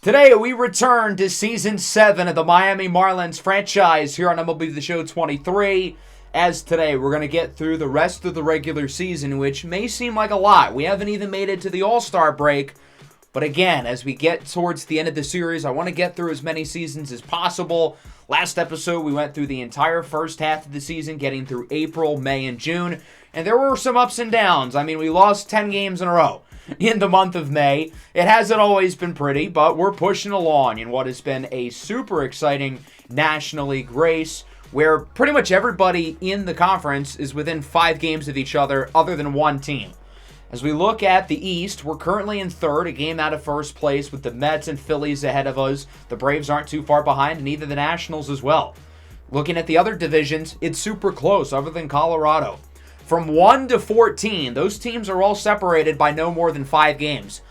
Today, we return to Season 7 of the Miami Marlins Franchise here on MLB the Show 23. As today, we're going to get through the rest of the regular season, which may seem like a lot. We haven't even made it to the All-Star break. But again, as we get towards the end of the series, I want to get through as many seasons as possible. Last episode, we went through the entire first half of the season, getting through April, May, and June. And there were some ups and downs. I mean, we lost 10 games in a row in the month of May. It hasn't always been pretty, but we're pushing along in what has been a super exciting National League race, where pretty much everybody in the conference is within 5 games of each other than one team. As we look at the East, we're currently in third, a game out of first place with the Mets and Phillies ahead of us. The Braves aren't too far behind, and neither the Nationals as well. Looking at the other divisions, it's super close, other than Colorado. From 1 to 14, those teams are all separated by no more than 5 games.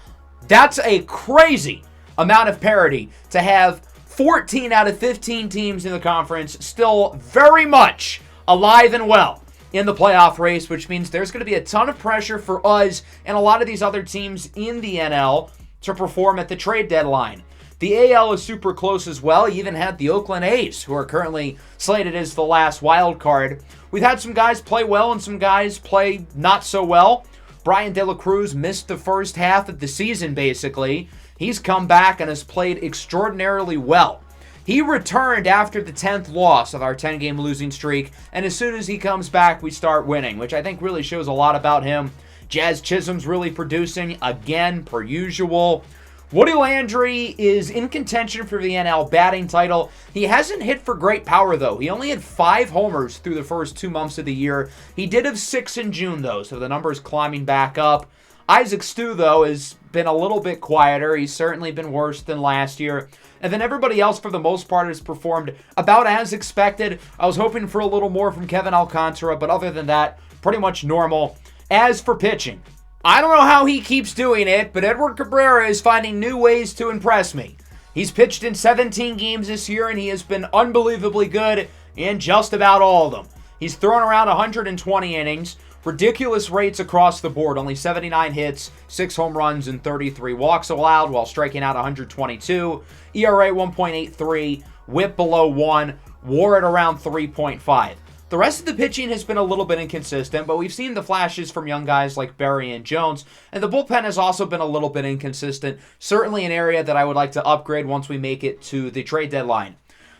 That's a crazy amount of parity to have 14 out of 15 teams in the conference still very much alive and well in the playoff race, which means there's going to be a ton of pressure for us and a lot of these other teams in the NL to perform at the trade deadline. The AL is super close as well. You even had the Oakland A's, who are currently slated as the last wild card. We've had some guys play well and some guys play not so well. Brian De La Cruz missed the first half of the season, basically. He's come back and has played extraordinarily well. He returned after the 10th loss of our 10-game losing streak, and as soon as he comes back, we start winning, which I think really shows a lot about him. Jazz Chisholm's really producing, again, per usual. Woody Landry is in contention for the NL batting title. He hasn't hit for great power, though. He only had 5 homers through the first 2 months of the year. He did have 6 in June, though, so the number's climbing back up. Isaac Stu, though, has been a little bit quieter. He's certainly been worse than last year. And then everybody else, for the most part, has performed about as expected. I was hoping for a little more from Kevin Alcantara, but other than that, pretty much normal. As for pitching, I don't know how he keeps doing it, but Edward Cabrera is finding new ways to impress me. He's pitched in 17 games this year, and he has been unbelievably good in just about all of them. He's thrown around 120 innings, ridiculous rates across the board, only 79 hits, 6 home runs, and 33 walks allowed while striking out 122. ERA 1.83, whip below 1, WAR at around 3.5. The rest of the pitching has been a little bit inconsistent, but we've seen the flashes from young guys like Berry and Jones, and the bullpen has also been a little bit inconsistent, certainly an area that I would like to upgrade once we make it to the trade deadline.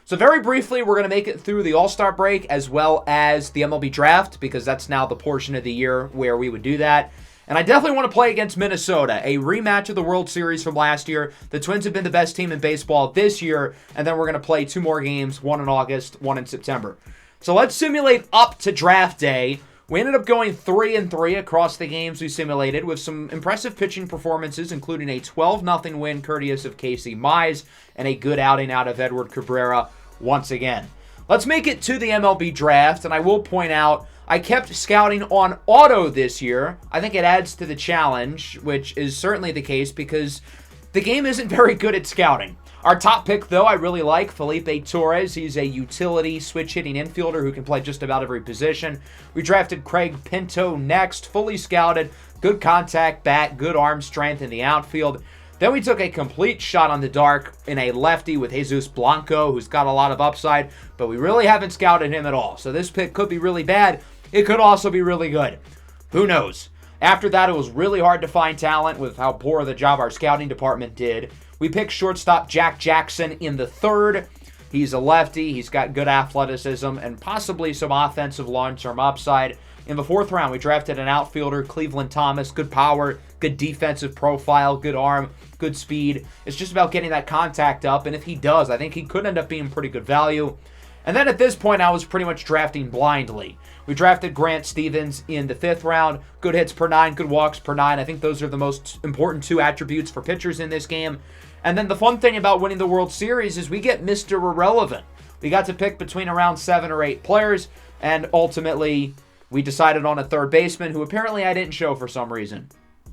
So very briefly, we're going to make it through the All-Star break as well as the MLB draft, because that's now the portion of the year where we would do that. And I definitely want to play against Minnesota, a rematch of the World Series from last year. The Twins have been the best team in baseball this year, and then we're going to play 2 more games, one in August, one in September. So let's simulate up to draft day. We ended up going 3-3 across the games we simulated with some impressive pitching performances, including a 12-0 win courteous of Casey Mize and a good outing out of Edward Cabrera once again. Let's make it to the MLB draft, and I will point out I kept scouting on auto this year. I think it adds to the challenge, which is certainly the case because the game isn't very good at scouting. Our top pick, though, I really like, Felipe Torres. He's a utility, switch-hitting infielder who can play just about every position. We drafted Craig Pinto next, fully scouted, good contact bat, good arm strength in the outfield. Then we took a complete shot on the dark in a lefty with Jesus Blanco, who's got a lot of upside, but we really haven't scouted him at all. So this pick could be really bad. It could also be really good. Who knows? After that, it was really hard to find talent with how poor the job our scouting department did. We picked shortstop Jack Jackson in the 3rd. He's a lefty. He's got good athleticism and possibly some offensive long-term upside. In the 4th round, we drafted an outfielder, Cleveland Thomas. Good power, good defensive profile, good arm, good speed. It's just about getting that contact up, and if he does, I think he could end up being pretty good value. And then at this point, I was pretty much drafting blindly. We drafted Grant Stevens in the 5th round. Good hits per 9, good walks per 9. I think those are the most important 2 attributes for pitchers in this game. And then the fun thing about winning the World Series is we get Mr. Irrelevant. We got to pick between around 7 or 8 players, and ultimately we decided on a 3rd baseman who apparently I didn't show for some reason.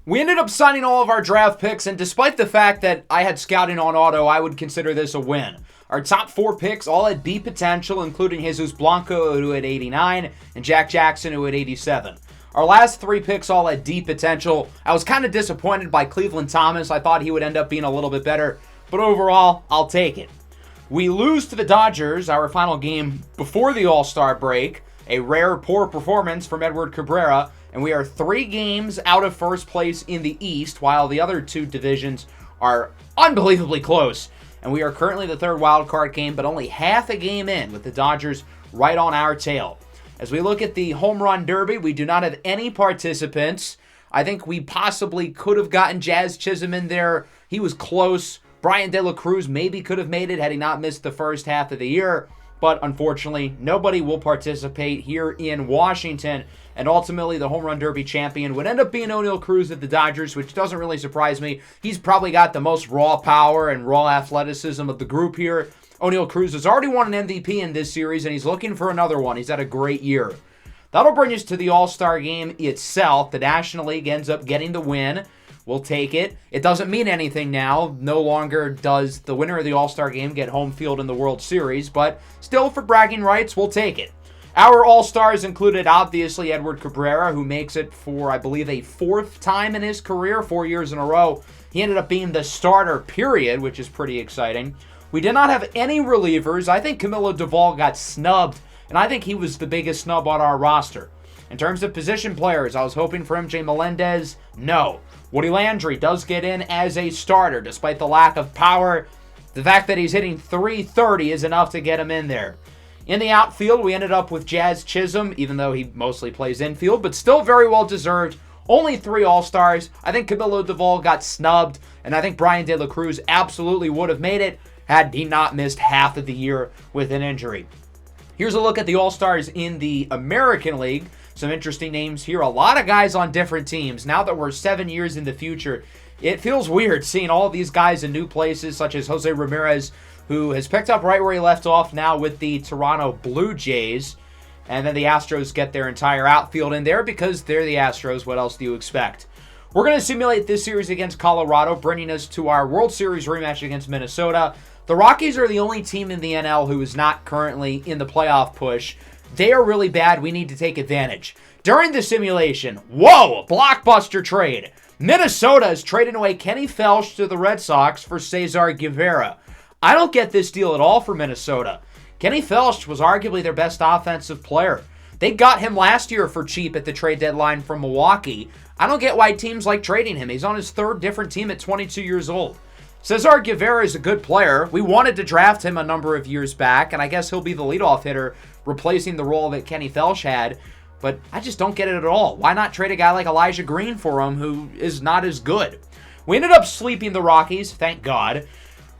We ended up signing all of our draft picks, and despite the fact that I had scouting on auto, I would consider this a win. Our top 4 picks all had B potential, including Jesus Blanco, who had 89, and Jack Jackson, who had 87. Our last 3 picks all had D potential. I was kind of disappointed by Cleveland Thomas. I thought he would end up being a little bit better, but overall, I'll take it. We lose to the Dodgers, our final game before the All-Star break. A rare poor performance from Edward Cabrera, and we are 3 games out of first place in the East, while the other 2 divisions are unbelievably close. And we are currently the 3rd wild card game, but only half a game in, with the Dodgers right on our tail. As we look at the home run derby, we do not have any participants. I think we possibly could have gotten Jazz Chisholm in there. He was close. Brian De La Cruz maybe could have made it had he not missed the first half of the year. But unfortunately, nobody will participate here in Washington. And ultimately, the home run derby champion would end up being Oneil Cruz of the Dodgers, which doesn't really surprise me. He's probably got the most raw power and raw athleticism of the group here. Oneil Cruz has already won an MVP in this series, and he's looking for another one. He's had a great year. That'll bring us to the All-Star game itself. The National League ends up getting the win. We'll take it. It doesn't mean anything now. No longer does the winner of the All-Star game get home field in the World Series, but still, for bragging rights, we'll take it. Our All-Stars included, obviously, Edward Cabrera, who makes it for, I believe, a 4th time in his career, 4 years in a row. He ended up being the starter, period, which is pretty exciting. We did not have any relievers. I think Camilo Doval got snubbed, and I think he was the biggest snub on our roster. In terms of position players, I was hoping for MJ Melendez. No. Woody Landry does get in as a starter, despite the lack of power. The fact that he's hitting .330 is enough to get him in there. In the outfield, we ended up with Jazz Chisholm, even though he mostly plays infield, but still very well deserved. Only 3 All-Stars. I think Camilo Doval got snubbed, and I think Brian De La Cruz absolutely would have made it had he not missed half of the year with an injury. Here's a look at the All-Stars in the American League. Some interesting names here. A lot of guys on different teams. Now that we're 7 years in the future, it feels weird seeing all these guys in new places, such as Jose Ramirez, who has picked up right where he left off now with the Toronto Blue Jays. And then the Astros get their entire outfield in there because they're the Astros. What else do you expect? We're going to simulate this series against Colorado, bringing us to our World Series rematch against Minnesota. The Rockies are the only team in the NL who is not currently in the playoff push. They are really bad. We need to take advantage. During the simulation, whoa, blockbuster trade. Minnesota is trading away Kenny Felsch to the Red Sox for Cesar Guevara. I don't get this deal at all for Minnesota. Kenny Felsch was arguably their best offensive player. They got him last year for cheap at the trade deadline from Milwaukee. I don't get why teams like trading him. He's on his 3rd different team at 22 years old. Cesar Guevara is a good player. We wanted to draft him a number of years back, and I guess he'll be the leadoff hitter, replacing the role that Kenny Felsch had. But I just don't get it at all. Why not trade a guy like Elijah Green for him, who is not as good? We ended up sweeping the Rockies, thank God.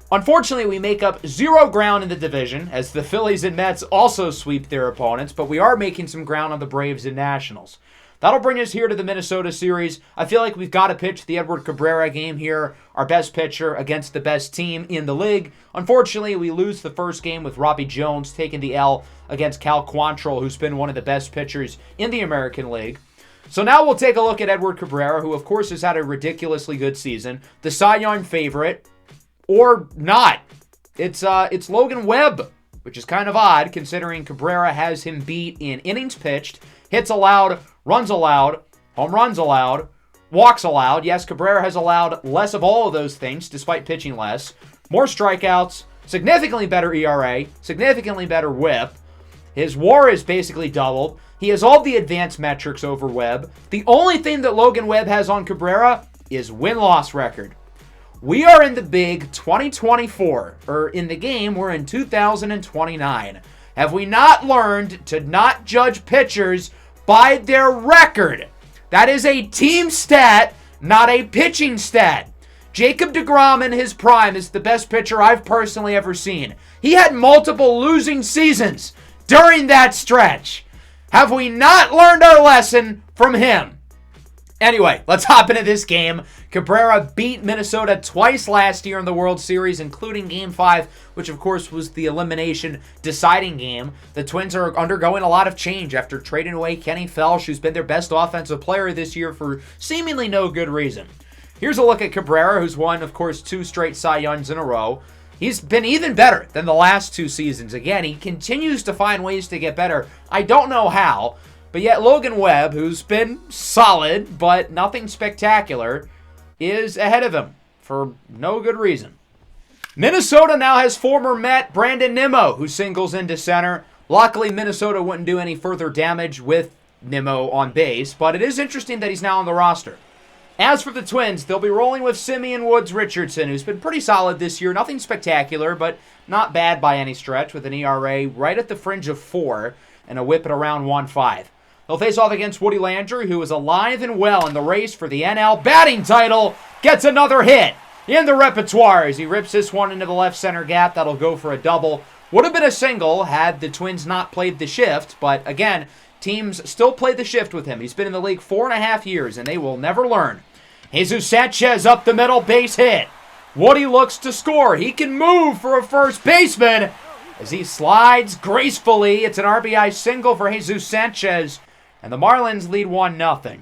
Unfortunately, we make up 0 ground in the division, as the Phillies and Mets also sweep their opponents, but we are making some ground on the Braves and Nationals. That'll bring us here to the Minnesota series. I feel like we've got to pitch the Edward Cabrera game here, our best pitcher against the best team in the league. Unfortunately, we lose the first game with Robbie Jones taking the L against Cal Quantrill, who's been one of the best pitchers in the American League. So now we'll take a look at Edward Cabrera, who of course has had a ridiculously good season. The Cy Young favorite, or not. It's Logan Webb, which is kind of odd considering Cabrera has him beat in innings pitched, hits allowed, runs allowed, home runs allowed, walks allowed. Yes, Cabrera has allowed less of all of those things despite pitching less. More strikeouts, significantly better ERA, significantly better whip. His WAR is basically doubled. He has all the advanced metrics over Webb. The only thing that Logan Webb has on Cabrera is win-loss record. We are in the big 2024, or in the game, we're in 2029. Have we not learned to not judge pitchers by their record? That is a team stat, not a pitching stat. Jacob deGrom in his prime is the best pitcher I've personally ever seen. He had multiple losing seasons during that stretch. Have we not learned our lesson from him? Anyway, let's hop into this game. Cabrera beat Minnesota twice last year in the World Series, including Game 5, which of course was the elimination deciding game. The Twins are undergoing a lot of change after trading away Kenny Felsch, who's been their best offensive player this year for seemingly no good reason. Here's a look at Cabrera, who's won, of course, 2 straight Cy Youngs in a row. He's been even better than the last 2 seasons. Again, he continues to find ways to get better. I don't know how. But yet Logan Webb, who's been solid but nothing spectacular, is ahead of him for no good reason. Minnesota now has former Met Brandon Nimmo, who singles into center. Luckily, Minnesota wouldn't do any further damage with Nimmo on base, but it is interesting that he's now on the roster. As for the Twins, they'll be rolling with Simeon Woods Richardson, who's been pretty solid this year. Nothing spectacular, but not bad by any stretch, with an ERA right at the fringe of 4 and a whip at around 1.5. They'll face off against Woody Landry, who is alive and well in the race for the NL batting title. Gets another hit in the repertoire as he rips this one into the left center gap. That'll go for a double. Would have been a single had the Twins not played the shift, but again, teams still play the shift with him. He's been in the league 4.5 years, and they will never learn. Jesus Sanchez up the middle, base hit. Woody looks to score. He can move for a first baseman as he slides gracefully. It's an RBI single for Jesus Sanchez, and the Marlins lead 1-0.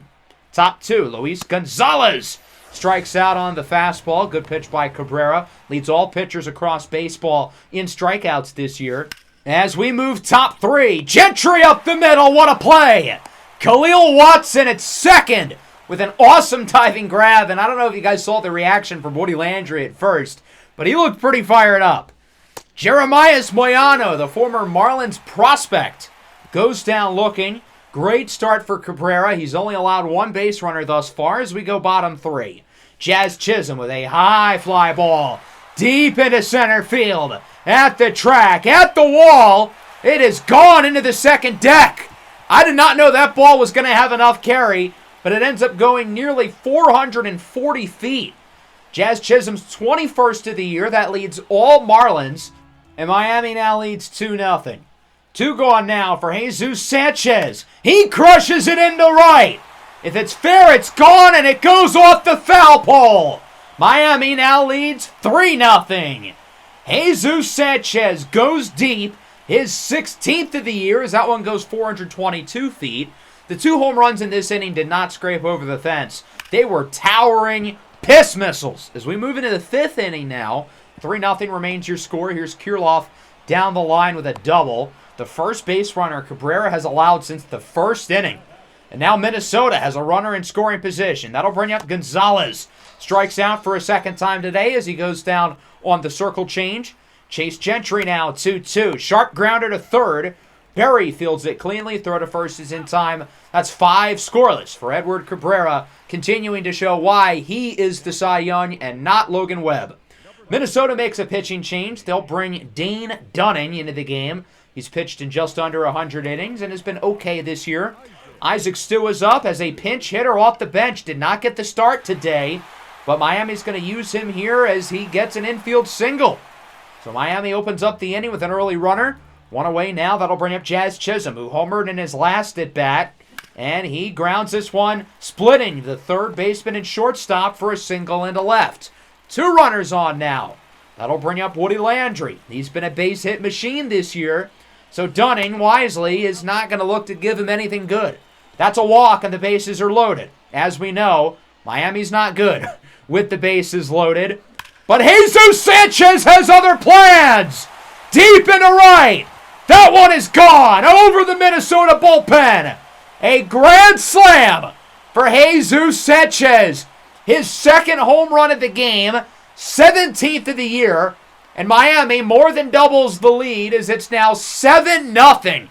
Top 2, Luis Gonzalez strikes out on the fastball. Good pitch by Cabrera. Leads all pitchers across baseball in strikeouts this year. As we move top 3, Gentry up the middle. What a play! Khalil Watson at second with an awesome diving grab. And I don't know if you guys saw the reaction from Woody Landry at first, but he looked pretty fired up. Jeremias Moyano, the former Marlins prospect, goes down looking. Great start for Cabrera. He's only allowed 1 base runner thus far as we go bottom 3. Jazz Chisholm with a high fly ball deep into center field. At the track, at the wall. It is gone into the second deck. I did not know that ball was going to have enough carry, but it ends up going nearly 440 feet. Jazz Chisholm's 21st of the year. That leads all Marlins. And Miami now leads 2-0. 2 gone now for Jesus Sanchez. He crushes it into right. If it's fair, it's gone, and it goes off the foul pole. Miami now leads 3-0. Jesus Sanchez goes deep. His 16th of the year as that one goes 422 feet. The 2 home runs in this inning did not scrape over the fence. They were towering piss missiles. As we move into the 5th inning now, 3-0 remains your score. Here's Kirilloff down the line with a double. The first base runner Cabrera has allowed since the 1st inning. And now Minnesota has a runner in scoring position. That'll bring up Gonzalez. Strikes out for a second time today as he goes down on the circle change. Chase Gentry now 2-2. Sharp grounder to third. Berry fields it cleanly. Throw to first is in time. That's 5 scoreless for Edward Cabrera, continuing to show why he is the Cy Young and not Logan Webb. Minnesota makes a pitching change. They'll bring Dane Dunning into the game. He's pitched in just under 100 innings and has been okay this year. Isaac Stu is up as a pinch hitter off the bench. Did not get the start today, but Miami's going to use him here as he gets an infield single. So Miami opens up the inning with an early runner. 1 away now. That'll bring up Jazz Chisholm, who homered in his last at-bat. And he grounds this one, splitting the third baseman and shortstop for a single into left. 2 runners on now. That'll bring up Woody Landry. He's been a base hit machine this year. So Dunning, wisely, is not going to look to give him anything good. That's a walk and the bases are loaded. As we know, Miami's not good with the bases loaded. But Jesus Sanchez has other plans. Deep into right. That one is gone over the Minnesota bullpen. A grand slam for Jesus Sanchez. His 2nd home run of the game, 17th of the year. And Miami more than doubles the lead as it's now 7-0.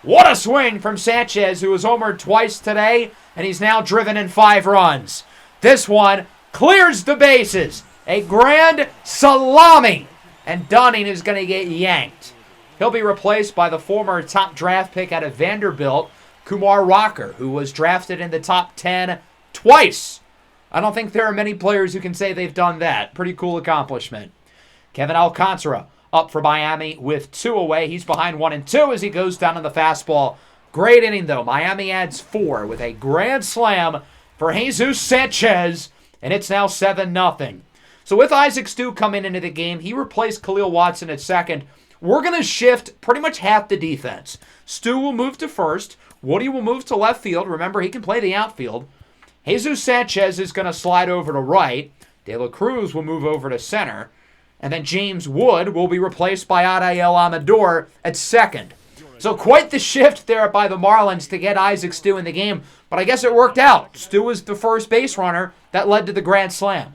What a swing from Sanchez, who was homered twice today, and he's now driven in 5 runs. This one clears the bases. A grand salami. And Dunning is going to get yanked. He'll be replaced by the former top draft pick out of Vanderbilt, Kumar Rocker, who was drafted in the top 10 twice. I don't think there are many players who can say they've done that. Pretty cool accomplishment. Kevin Alcantara up for Miami with 2 away. He's behind 1-2 as he goes down on the fastball. Great inning, though. Miami adds 4 with a grand slam for Jesus Sanchez, and it's now 7-0. So with Isaac Stu coming into the game, he replaced Khalil Watson at second. We're going to shift pretty much half the defense. Stu will move to first. Woody will move to left field. Remember, he can play the outfield. Jesus Sanchez is going to slide over to right. De La Cruz will move over to center. And then James Wood will be replaced by Adael Amador at second. So quite the shift there by the Marlins to get Isaac Stu in the game. But I guess it worked out. Stu was the first base runner that led to the grand slam.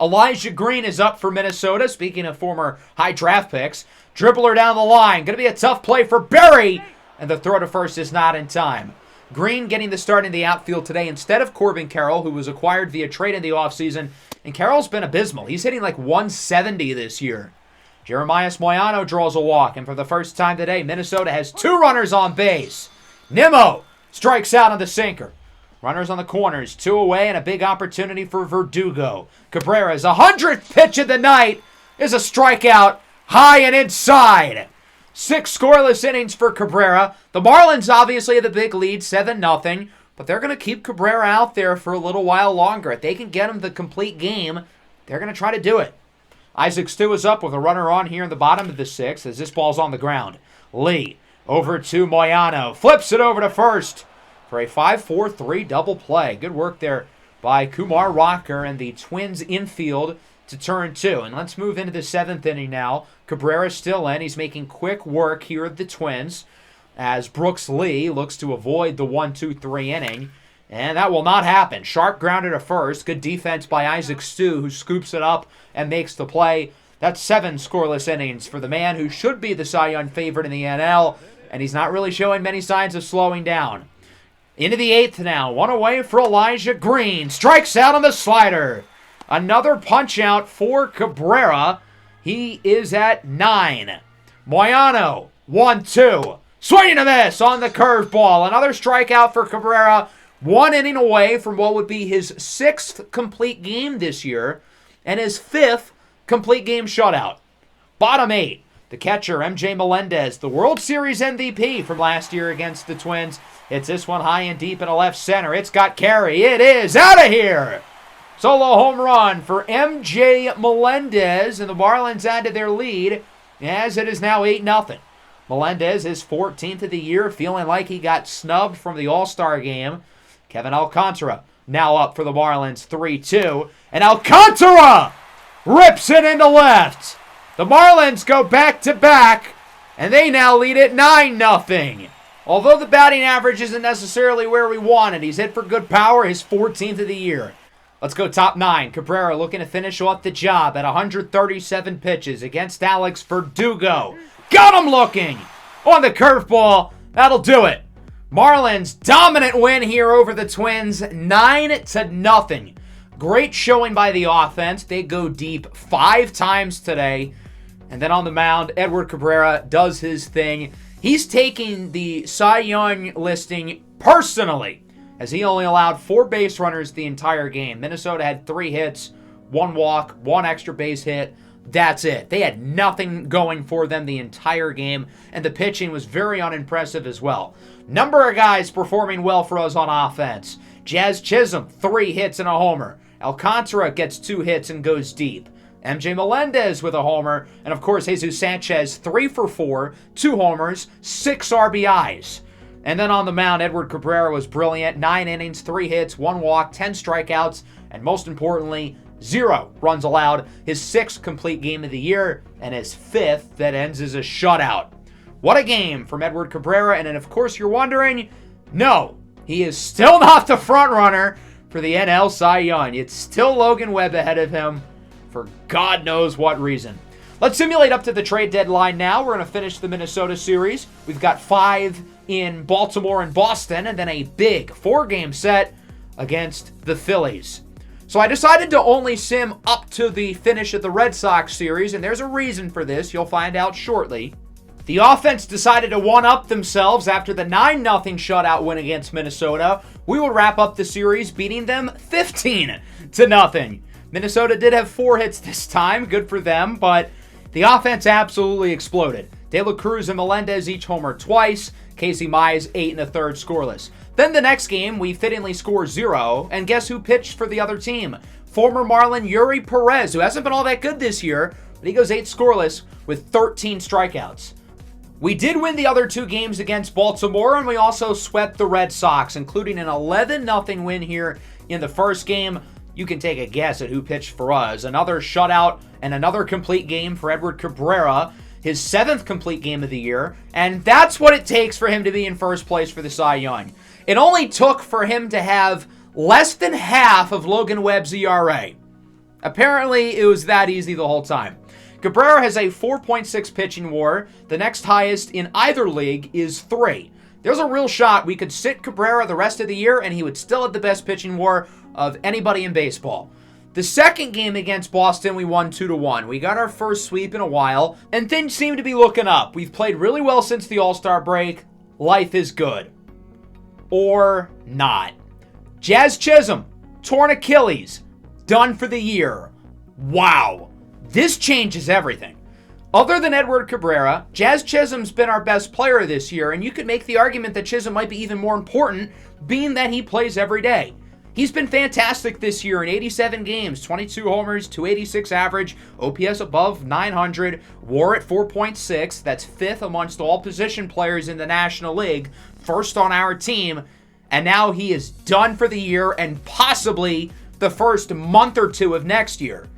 Elijah Green is up for Minnesota. Speaking of former high draft picks, dribbler down the line. Going to be a tough play for Berry. And the throw to first is not in time. Green getting the start in the outfield today instead of Corbin Carroll, who was acquired via trade in the offseason. And Carroll's been abysmal. He's hitting like 170 this year. Jeremiah Moyano draws a walk. And for the first time today, Minnesota has 2 runners on base. Nimmo strikes out on the sinker. Runners on the corners, 2 away, and a big opportunity for Verdugo. Cabrera's 100th pitch of the night is a strikeout high and inside. 6 scoreless innings for Cabrera. The Marlins obviously have the big lead, 7-0, but they're going to keep Cabrera out there for a little while longer. If they can get him the complete game, they're going to try to do it. Isaac Stu is up with a runner on here in the bottom of the 6th as this ball's on the ground. Lee over to Moyano. Flips it over to first for a 5-4-3 double play. Good work there by Kumar Rocker and the Twins infield to turn 2. And let's move into the 7th inning now. Cabrera's still in. He's making quick work here of the Twins as Brooks Lee looks to avoid the 1-2-3 inning. And that will not happen. Sharp grounded to first. Good defense by Isaac Stu, who scoops it up and makes the play. That's 7 scoreless innings for the man who should be the Cy Young favorite in the NL, and he's not really showing many signs of slowing down. Into the 8th now. 1 away for Elijah Green. Strikes out on the slider. Another punch out for Cabrera. He is at 9. Moyano, 1-2. Swing and a miss on the curveball. Another strikeout for Cabrera. 1 inning away from what would be his 6th complete game this year and his 5th complete game shutout. Bottom 8. The catcher, MJ Melendez, the World Series MVP from last year against the Twins. Hits this one high and deep in a left center. It's got carry. It is out of here. Solo home run for MJ Melendez, and the Marlins added their lead as it is now 8-0. Melendez is 14th of the year, feeling like he got snubbed from the All-Star game. Kevin Alcantara now up for the Marlins 3-2, and Alcantara rips it into left. The Marlins go back-to-back, and they now lead at 9-0. Although the batting average isn't necessarily where we want it, he's hit for good power, his 14th of the year. Let's go top 9. Cabrera looking to finish off the job at 137 pitches against Alex Verdugo. Got him looking on the curveball. That'll do it. Marlins dominant win here over the Twins, 9-0. Great showing by the offense. They go deep 5 times today. And then on the mound, Edward Cabrera does his thing. He's taking the Cy Young listing personally, as he only allowed 4 base runners the entire game. Minnesota had 3 hits, 1 walk, 1 extra base hit. That's it. They had nothing going for them the entire game, and the pitching was very unimpressive as well. Number of guys performing well for us on offense. Jazz Chisholm, 3 hits and a homer. Alcantara gets 2 hits and goes deep. MJ Melendez with a homer, and of course Jesus Sanchez, 3 for 4, 2 homers, 6 RBIs. And then on the mound, Edward Cabrera was brilliant. 9 innings, 3 hits, 1 walk, 10 strikeouts, and most importantly, 0 runs allowed. His 6th complete game of the year, and his 5th that ends as a shutout. What a game from Edward Cabrera. And then, of course, you're wondering, no, he is still not the front runner for the NL Cy Young. It's still Logan Webb ahead of him for God knows what reason. Let's simulate up to the trade deadline now. We're going to finish the Minnesota series. We've got 5 in Baltimore and Boston, and then a big 4-game set against the Phillies. So I decided to only sim up to the finish of the Red Sox series, and there's a reason for this. You'll find out shortly. The offense decided to one-up themselves after the 9-0 shutout win against Minnesota. We will wrap up the series beating them 15-0. Minnesota did have 4 hits this time. Good for them, but the offense absolutely exploded. De La Cruz and Melendez each homered twice. Casey Mize 8 1/3 scoreless. Then the next game, we fittingly score 0, and guess who pitched for the other team? Former Marlin Yuri Perez, who hasn't been all that good this year, but he goes 8 scoreless with 13 strikeouts. We did win the other 2 games against Baltimore, and we also swept the Red Sox, including an 11-0 win here in the first game. You can take a guess at who pitched for us. Another shutout and another complete game for Edward Cabrera, his 7th complete game of the year, and that's what it takes for him to be in first place for the Cy Young. It only took for him to have less than half of Logan Webb's ERA. Apparently, it was that easy the whole time. Cabrera has a 4.6 pitching WAR. The next highest in either league is 3. There's a real shot we could sit Cabrera the rest of the year and he would still have the best pitching WAR of anybody in baseball. The second game against Boston, we won 2-1. We got our first sweep in a while, and things seem to be looking up. We've played really well since the All-Star break. Life is good. Or not. Jazz Chisholm, torn Achilles, done for the year. Wow. This changes everything. Other than Edward Cabrera, Jazz Chisholm's been our best player this year, and you could make the argument that Chisholm might be even more important, being that he plays every day. He's been fantastic this year in 87 games, 22 homers, 286 average, OPS above 900, WAR at 4.6. That's 5th amongst all position players in the National League, first on our team, and now he is done for the year and possibly the first month or two of next year.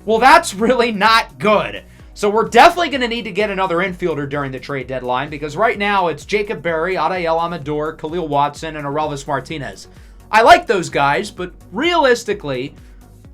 Well, that's really not good. So we're definitely going to need to get another infielder during the trade deadline because right now it's Jacob Berry, Adael Amador, Khalil Watson, and Aurelvis Martinez. I like those guys, but realistically,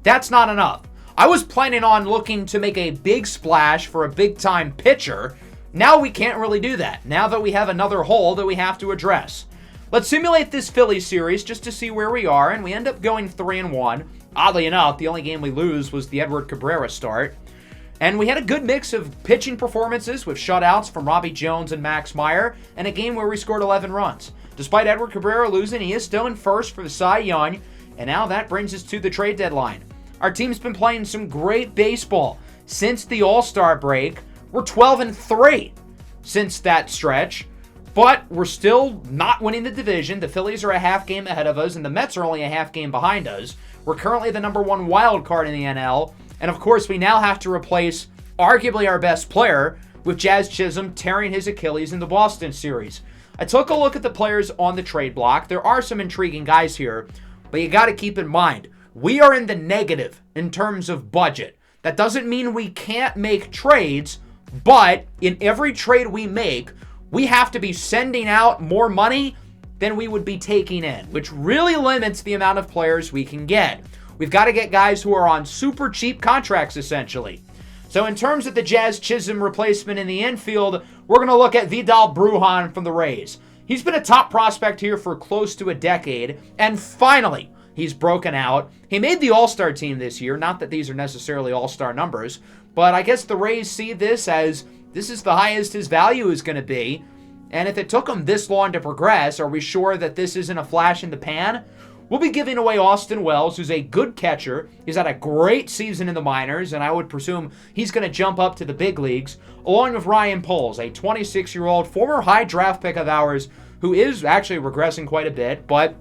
that's not enough. I was planning on looking to make a big splash for a big-time pitcher. Now we can't really do that, now that we have another hole that we have to address. Let's simulate this Phillies series just to see where we are, and we end up going 3-1. Oddly enough, the only game we lose was the Edward Cabrera start. And we had a good mix of pitching performances with shutouts from Robbie Jones and Max Meyer, and a game where we scored 11 runs. Despite Edward Cabrera losing, he is still in first for the Cy Young, and now that brings us to the trade deadline. Our team's been playing some great baseball since the All-Star break. We're 12-3 since that stretch, but we're still not winning the division. The Phillies are a half game ahead of us, and the Mets are only a half game behind us. We're currently the number 1 wild card in the NL, and of course we now have to replace arguably our best player with Jazz Chisholm tearing his Achilles in the Boston series. I took a look at the players on the trade block. There are some intriguing guys here, but you got to keep in mind, we are in the negative in terms of budget. That doesn't mean we can't make trades, but in every trade we make, we have to be sending out more money than we would be taking in, which really limits the amount of players we can get. We've got to get guys who are on super cheap contracts, essentially. So in terms of the Jazz Chisholm replacement in the infield, we're going to look at Vidal Brujan from the Rays. He's been a top prospect here for close to a decade, and finally, he's broken out. He made the All-Star team this year, not that these are necessarily All-Star numbers, but I guess the Rays see this as this is the highest his value is going to be, and if it took him this long to progress, are we sure that this isn't a flash in the pan? We'll be giving away Austin Wells, who's a good catcher. He's had a great season in the minors, and I would presume he's going to jump up to the big leagues, along with Ryan Poles, a 26-year-old former high draft pick of ours who is actually regressing quite a bit, but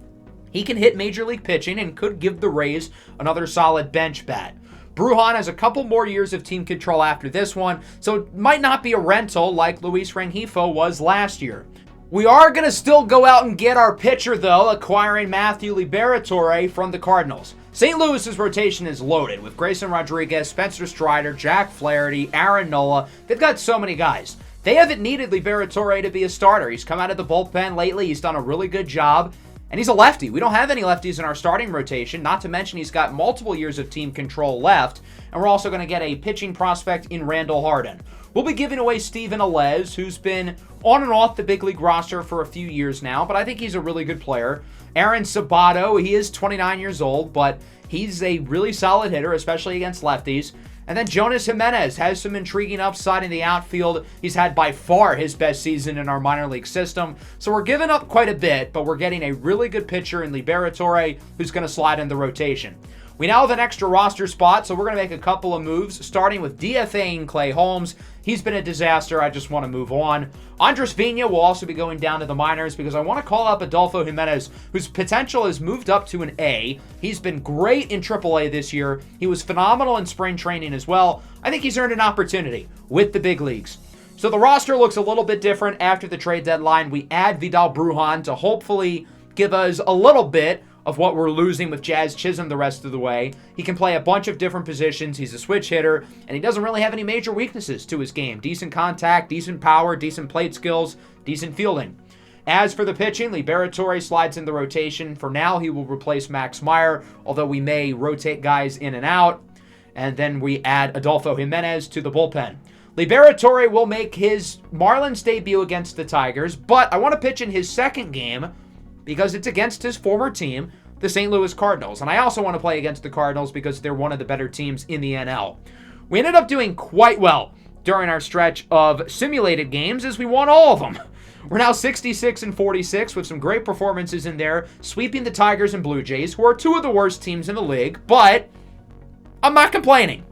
he can hit major league pitching and could give the Rays another solid bench bat. Brujan has a couple more years of team control after this one, so it might not be a rental like Luis Rengifo was last year. We are going to still go out and get our pitcher, though, acquiring Matthew Liberatore from the Cardinals. St. Louis's rotation is loaded with Grayson Rodriguez, Spencer Strider, Jack Flaherty, Aaron Nola. They've got so many guys. They haven't needed Liberatore to be a starter. He's come out of the bullpen lately. He's done a really good job. And he's a lefty. We don't have any lefties in our starting rotation, not to mention he's got multiple years of team control left. And we're also going to get a pitching prospect in Randall Harden. We'll be giving away Steven Alez, who's been on and off the big league roster for a few years now, but I think he's a really good player. Aaron Sabato, he is 29 years old, but he's a really solid hitter, especially against lefties. And then Jonas Jimenez has some intriguing upside in the outfield. He's had by far his best season in our minor league system. So we're giving up quite a bit, but we're getting a really good pitcher in Liberatore who's going to slide in the rotation. We now have an extra roster spot, so we're going to make a couple of moves, starting with DFAing Clay Holmes. He's been a disaster. I just want to move on. Andres Vina will also be going down to the minors because I want to call up Adolfo Jimenez, whose potential has moved up to an A. He's been great in AAA this year. He was phenomenal in spring training as well. I think he's earned an opportunity with the big leagues. So the roster looks a little bit different after the trade deadline. We add Vidal Brujan to hopefully give us a little bit of what we're losing with Jazz Chisholm the rest of the way. He can play a bunch of different positions. He's a switch hitter, and he doesn't really have any major weaknesses to his game. Decent contact, decent power, decent plate skills, decent fielding. As for the pitching, Liberatore slides in the rotation. For now, he will replace Max Meyer, although we may rotate guys in and out. and then we add Adolfo Jimenez to the bullpen. Liberatore will make his Marlins debut against the Tigers, but I want to pitch in his second game because it's against his former team, the St. Louis Cardinals. And I also want to play against the Cardinals because they're one of the better teams in the NL. We ended up doing quite well during our stretch of simulated games as we won all of them. We're now 66-46 with some great performances in there, sweeping the Tigers and Blue Jays, who are two of the worst teams in the league, but I'm not complaining.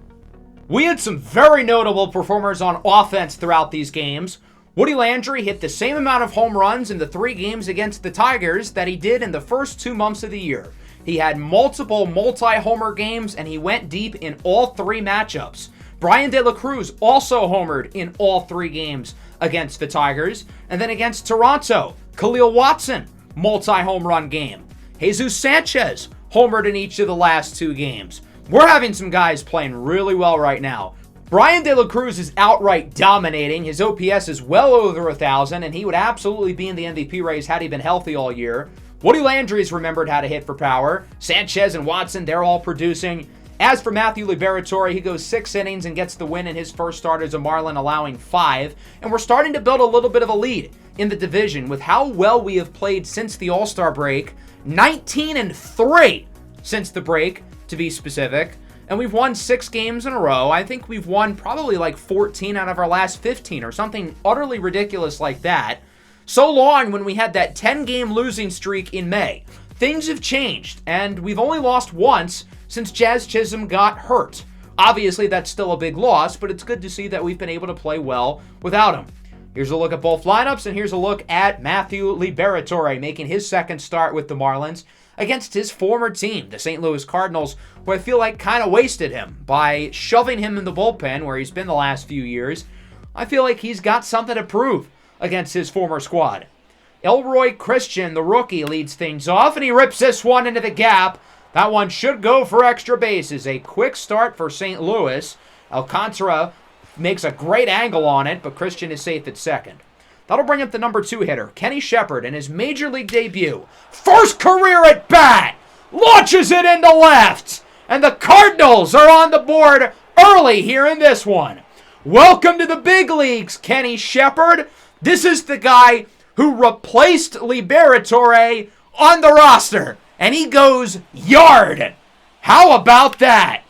We had some very notable performers on offense throughout these games. Woody Landry hit the same amount of home runs in the 3 games against the Tigers that he did in the first 2 months of the year. He had multiple multi-homer games, and he went deep in all 3 matchups. Brian De La Cruz also homered in all 3 games against the Tigers. And then against Toronto, Khalil Watson, multi-home run game. Jesus Sanchez homered in each of the last 2 games. We're having some guys playing really well right now. Brian De La Cruz is outright dominating. His OPS is well over 1,000, and he would absolutely be in the MVP race had he been healthy all year. Woody Landry's remembered how to hit for power. Sanchez and Watson, they're all producing. As for Matthew Liberatore, he goes 6 innings and gets the win in his first start as a Marlin, allowing 5. And we're starting to build a little bit of a lead in the division with how well we have played since the All-Star break. 19-3 since the break, to be specific. And we've won 6 games in a row. I think we've won probably like 14 out of our last 15 or something utterly ridiculous like that. So long when we had that 10-game losing streak in May. Things have changed, and we've only lost once since Jazz Chisholm got hurt. Obviously, that's still a big loss, but it's good to see that we've been able to play well without him. Here's a look at both lineups, and here's a look at Matthew Liberatore making his second start with the Marlins against his former team, the St. Louis Cardinals, who I feel like kind of wasted him by shoving him in the bullpen where he's been the last few years. I feel like he's got something to prove against his former squad. Elroy Christian, the rookie, leads things off, and he rips this one into the gap. That one should go for extra bases. A quick start for St. Louis. Alcantara makes a great angle on it, but Christian is safe at second. That'll bring up the number 2 hitter, Kenny Shepard, in his Major League debut. First career at bat! Launches it into left! And the Cardinals are on the board early here in this one. Welcome to the big leagues, Kenny Shepard. This is the guy who replaced Liberatore on the roster. And he goes yard. How about that?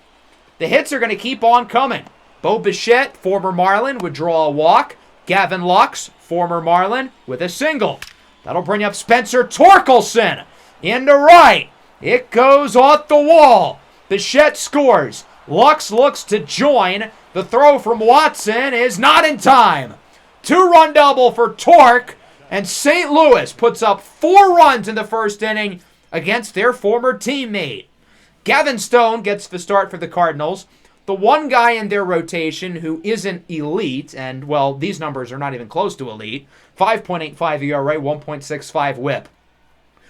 The hits are going to keep on coming. Bo Bichette, former Marlin, would draw a walk. Gavin Lux, former Marlin, with a single. That'll bring up Spencer Torkelson into right. It goes off the wall. Bichette scores. Lux looks to join. The throw from Watson is not in time. 2-run double for Torque, and St. Louis puts up 4 runs in the first inning against their former teammate. Gavin Stone gets the start for the Cardinals. The one guy in their rotation who isn't elite, and, well, these numbers are not even close to elite, 5.85 ERA, 1.65 whip.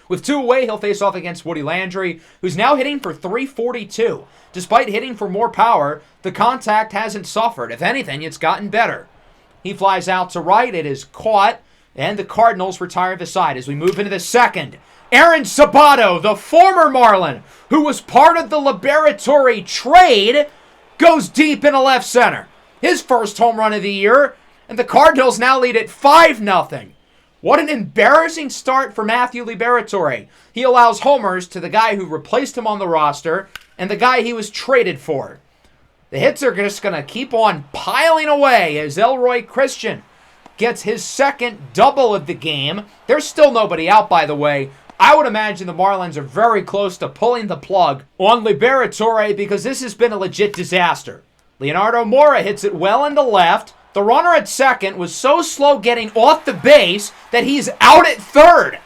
With 2 away, he'll face off against Woody Landry, who's now hitting for .342. Despite hitting for more power, the contact hasn't suffered. If anything, it's gotten better. He flies out to right. It is caught, and the Cardinals retire the side as we move into the second. Aaron Sabato, the former Marlin, who was part of the Liberatore trade, goes deep into left center. His first home run of the year, and the Cardinals now lead at 5-0. What an embarrassing start for Matthew Liberatore. He allows homers to the guy who replaced him on the roster and the guy he was traded for. The hits are just going to keep on piling away as Elroy Christian gets his second double of the game. There's still nobody out, by the way. I would imagine the Marlins are very close to pulling the plug on Liberatore because this has been a legit disaster. Leonardo Mora hits it well into left. The runner at second was so slow getting off the base that he's out at third.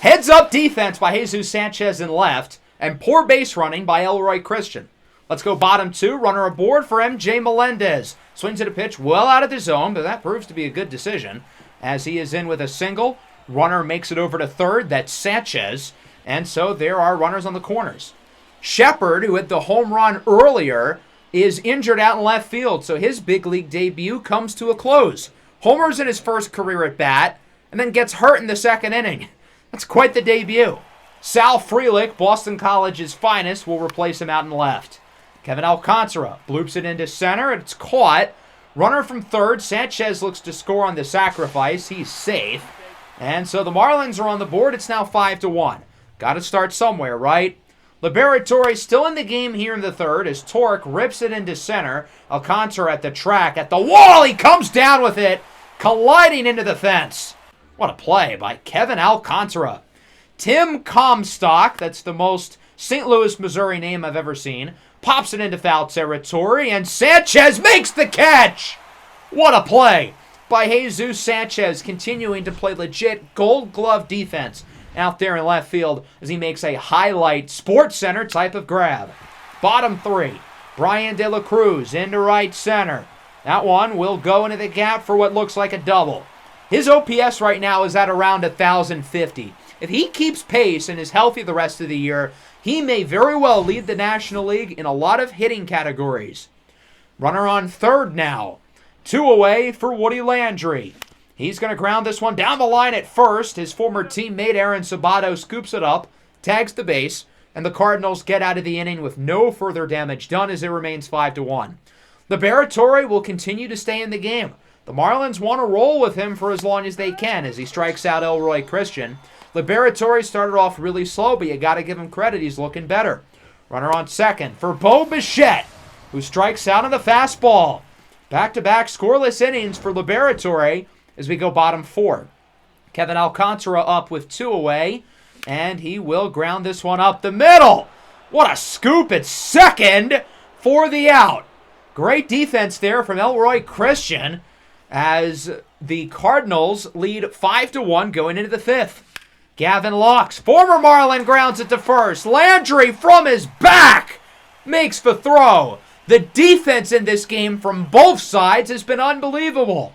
Heads up defense by Jesus Sanchez in left, and poor base running by Elroy Christian. Let's go bottom 2, runner aboard for MJ Melendez. Swings at a pitch well out of the zone, but that proves to be a good decision as he is in with a single. Runner makes it over to third. That's Sanchez. And so there are runners on the corners. Shepard, who had the home run earlier, is injured out in left field, so his big league debut comes to a close. Homers in his first career at bat, and then gets hurt in the second inning. That's quite the debut. Sal Frelick, Boston College's finest, will replace him out in left. Kevin Alcantara bloops it into center. It's caught. Runner from third. Sanchez looks to score on the sacrifice. He's safe. And so the Marlins are on the board. It's now 5-1. Got to start somewhere, right? Liberatore still in the game here in the third as Torque rips it into center. Alcantara at the track. At the wall, he comes down with it, colliding into the fence. What a play by Kevin Alcantara. Tim Comstock, that's the most St. Louis, Missouri name I've ever seen, pops it into foul territory, and Sanchez makes the catch. What a play by Jesus Sanchez, continuing to play legit Gold Glove defense out there in left field as he makes a highlight Sports Center type of grab. Bottom three, Brian De La Cruz into right center. That one will go into the gap for what looks like a double. His OPS right now is at around 1,050. If he keeps pace and is healthy the rest of the year, he may very well lead the National League in a lot of hitting categories. Runner on third now. 2 away for Woody Landry. He's going to ground this one down the line at first. His former teammate Aaron Sabato scoops it up, tags the base, and the Cardinals get out of the inning with no further damage done as it remains 5-1. Liberatore will continue to stay in the game. The Marlins want to roll with him for as long as they can as he strikes out Elroy Christian. Liberatore started off really slow, but you got to give him credit. He's looking better. Runner on second for Bo Bichette, who strikes out on the fastball. Back-to-back scoreless innings for Liberatore as we go bottom four. Kevin Alcantara up with 2 away, and he will ground this one up the middle. What a scoop at second for the out. Great defense there from Elroy Christian as the Cardinals lead 5-1 going into the fifth. Gavin Lux, former Marlin, grounds it to first. Landry from his back makes the throw. The defense in this game from both sides has been unbelievable.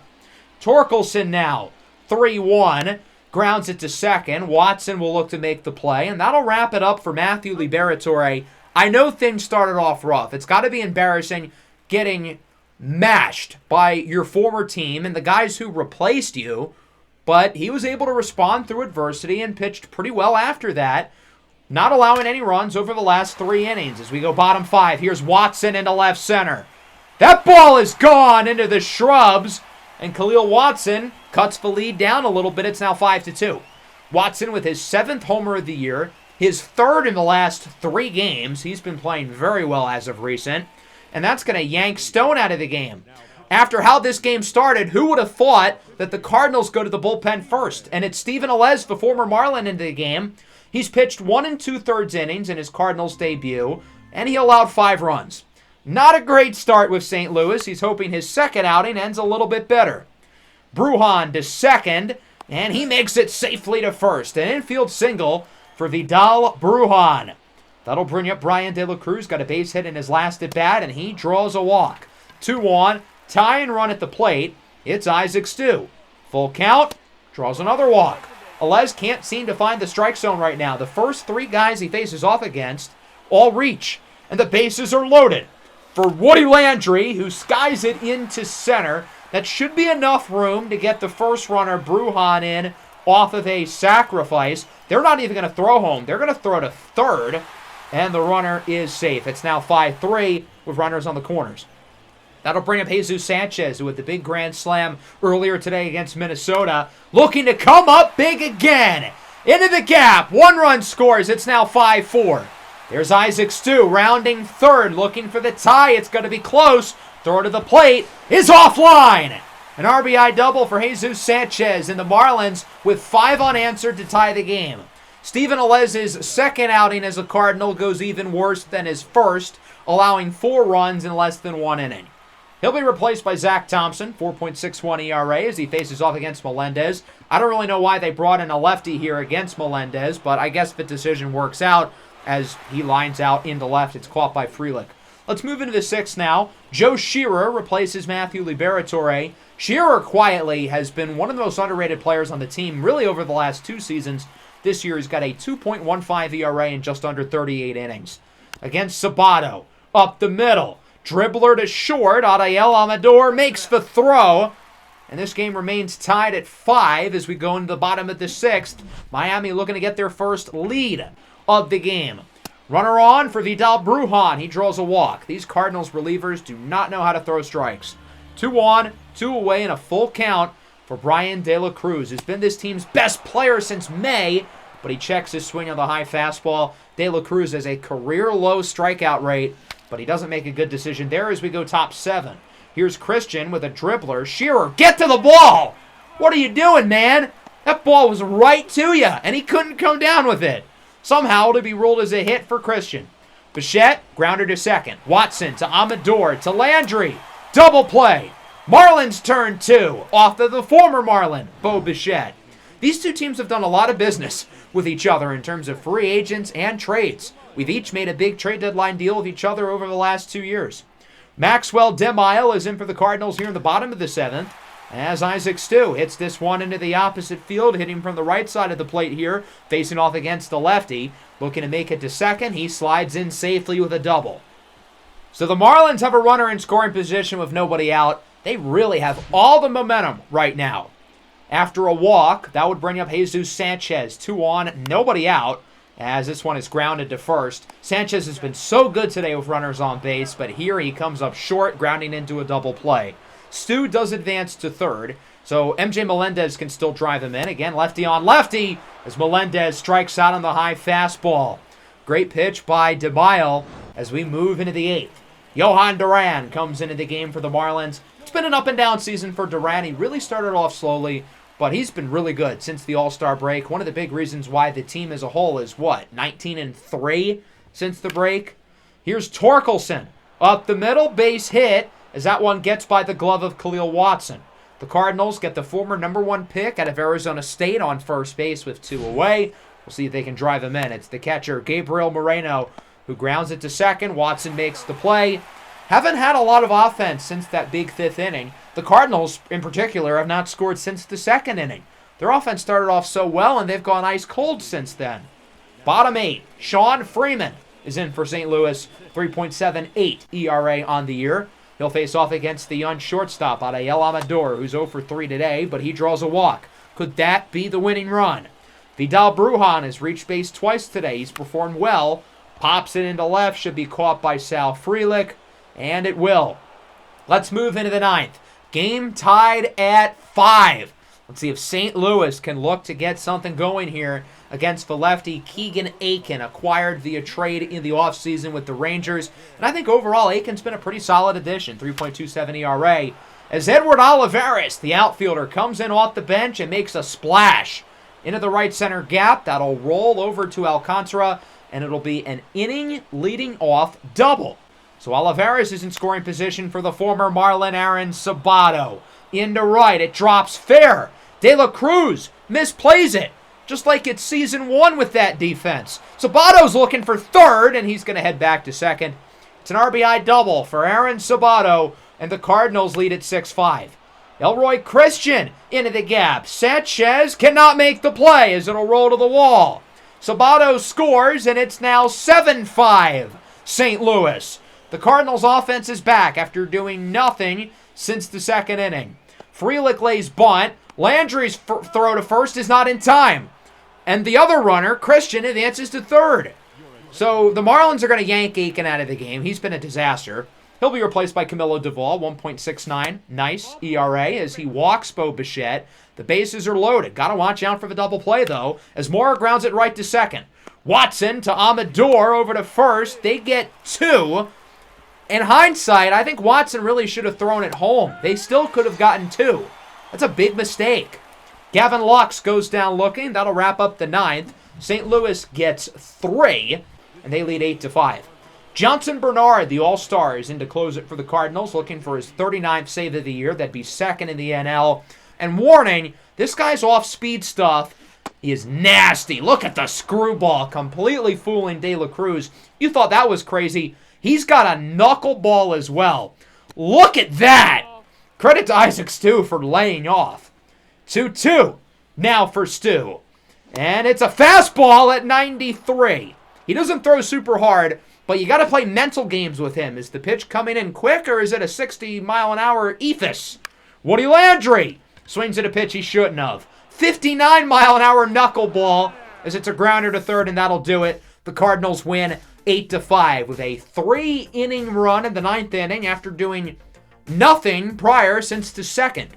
Torkelson now, 3-1, grounds it to second. Watson will look to make the play, and that'll wrap it up for Matthew Liberatore. I know things started off rough. It's got to be embarrassing getting mashed by your former team and the guys who replaced you, but he was able to respond through adversity and pitched pretty well after that, not allowing any runs over the last 3 innings. As we go bottom 5, here's Watson into left center. That ball is gone into the shrubs, and Khalil Watson cuts the lead down a little bit. It's now 5-2. Watson with his 7th homer of the year, his 3rd in the last 3 games. He's been playing very well as of recent, and that's going to yank Stone out of the game. After how this game started, who would have thought that the Cardinals go to the bullpen first? And it's Steven Alez, the former Marlin, into the game. He's pitched 1 2/3 innings in his Cardinals debut, and he allowed 5 runs. Not a great start with St. Louis. He's hoping his second outing ends a little bit better. Brujan to second, and he makes it safely to first. An infield single for Vidal Brujan. That'll bring up Brian De La Cruz. Got a base hit in his last at-bat, and he draws a walk. 2-1, tie and run at the plate. It's Isaac Stu. Full count, draws another walk. Alez can't seem to find the strike zone right now. The first 3 guys he faces off against all reach, and the bases are loaded. For Woody Landry, who skies it into center. That should be enough room to get the first runner, Brujan, in off of a sacrifice. They're not even going to throw home. They're going to throw to third, and the runner is safe. It's now 5-3 with runners on the corners. That'll bring up Jesus Sanchez, who with the big grand slam earlier today against Minnesota, looking to come up big again. Into the gap. 1 run scores. It's now 5-4. There's Isaac Stu rounding third, looking for the tie. It's going to be close. Throw to the plate is offline. An RBI double for Jesus Sanchez, and the Marlins with 5 unanswered to tie the game. Steven Alez's second outing as a Cardinal goes even worse than his first, allowing 4 runs in less than 1 inning. He'll be replaced by Zach Thompson, 4.61 ERA, as he faces off against Melendez. I don't really know why they brought in a lefty here against Melendez, but I guess the decision works out as he lines out into left. It's caught by Frelick. Let's move into the 6th now. Joe Shearer replaces Matthew Liberatore. Shearer quietly has been one of the most underrated players on the team really over the last 2 seasons. This year he's got a 2.15 ERA in just under 38 innings. Against Sabato, up the middle. Dribbler to short. Adael Amador makes the throw. And this game remains tied at 5 as we go into the bottom of the 6th. Miami looking to get their first lead of the game. Runner on for Vidal Brujan. He draws a walk. These Cardinals relievers do not know how to throw strikes. 2 on, 2 away, and a full count for Brian De La Cruz, who's been this team's best player since May, but he checks his swing on the high fastball. De La Cruz has a career-low strikeout rate, but he doesn't make a good decision there as we go top 7. Here's Christian with a dribbler. Shearer, get to the ball! What are you doing, man? That ball was right to you, and he couldn't come down with it. Somehow it'll be ruled as a hit for Christian. Bichette, grounder to second. Watson to Amador to Landry. Double play. Marlins turn 2 off of the former Marlin, Bo Bichette. These two teams have done a lot of business with each other in terms of free agents and trades. We've each made a big trade deadline deal with each other over the last 2 years. Maxwell Demisle is in for the Cardinals here in the bottom of the 7th, as Isaac Stu hits this one into the opposite field, hitting from the right side of the plate here, facing off against the lefty. Looking to make it to second. He slides in safely with a double. So the Marlins have a runner in scoring position with nobody out. They really have all the momentum right now. After a walk, that would bring up Jesus Sanchez. 2 on, nobody out, as this one is grounded to first. Sanchez has been so good today with runners on base, but here he comes up short, grounding into a double play. Stu does advance to third, so MJ Melendez can still drive him in. Again, lefty on lefty, as Melendez strikes out on the high fastball. Great pitch by Demisle as we move into the 8th. Johan Duran comes into the game for the Marlins. It's been an up-and-down season for Duran. He really started off slowly, but he's been really good since the All-Star break. One of the big reasons why the team as a whole is, 19-3 since the break? Here's Torkelson. Up the middle, base hit, as that one gets by the glove of Khalil Watson. The Cardinals get the former number 1 pick out of Arizona State on first base with 2 away. We'll see if they can drive him in. It's the catcher, Gabriel Moreno, who grounds it to second. Watson makes the play. Haven't had a lot of offense since that big 5th inning. The Cardinals, in particular, have not scored since the 2nd inning. Their offense started off so well, and they've gone ice cold since then. Bottom 8, Sean Freeman is in for St. Louis. 3.78 ERA on the year. He'll face off against the young shortstop, Adael Amador, who's 0 for 3 today, but he draws a walk. Could that be the winning run? Vidal Brujan has reached base twice today. He's performed well. Pops it into left, should be caught by Sal Frelick, and it will. Let's move into the 9th. Game tied at 5. Let's see if St. Louis can look to get something going here against the lefty. Keegan Aiken, acquired via trade in the offseason with the Rangers. And I think overall Aiken's been a pretty solid addition, 3.27 ERA. As Edward Olivares, the outfielder, comes in off the bench and makes a splash into the right center gap. That'll roll over to Alcantara, and it'll be an inning leading off double. So Olivares is in scoring position for the former Marlin, Aaron Sabato. Into right, it drops fair. De La Cruz misplays it, just like it's season 1 with that defense. Sabato's looking for third, and he's going to head back to second. It's an RBI double for Aaron Sabato, and the Cardinals lead at 6-5. Elroy Christian into the gap. Sanchez cannot make the play as it'll roll to the wall. Sabato scores, and it's now 7-5 St. Louis. The Cardinals' offense is back after doing nothing since the 2nd inning. Frelick lays bunt. Landry's throw to first is not in time. And the other runner, Christian, advances to third. So the Marlins are going to yank Aiken out of the game. He's been a disaster. He'll be replaced by Camilo Duvall, 1.69. Nice ERA as he walks Bo Bichette. The bases are loaded. Got to watch out for the double play, though, as Mora grounds it right to second. Watson to Amador over to first. They get 2. In hindsight, I think Watson really should have thrown it home. They still could have gotten 2. That's a big mistake. Gavin Lux goes down looking. That'll wrap up the 9th. St. Louis gets 3, and they lead 8-5. Johnson Bernard, the All-Star, is in to close it for the Cardinals, looking for his 39th save of the year. That'd be 2nd in the NL. And warning, this guy's off-speed stuff is nasty. Look at the screwball, completely fooling De La Cruz. You thought that was crazy. He's got a knuckleball as well. Look at that. Credit to Isaac Stu for laying off. 2-2 now for Stu. And it's a fastball at 93. He doesn't throw super hard, but you got to play mental games with him. Is the pitch coming in quick, or is it a 60-mile-an-hour ethos? Woody Landry swings at a pitch he shouldn't have. 59-mile-an-hour knuckleball as it's a grounder to third, and that'll do it. The Cardinals win 8-5 with a 3-inning run in the 9th inning after doing nothing prior since the 2nd.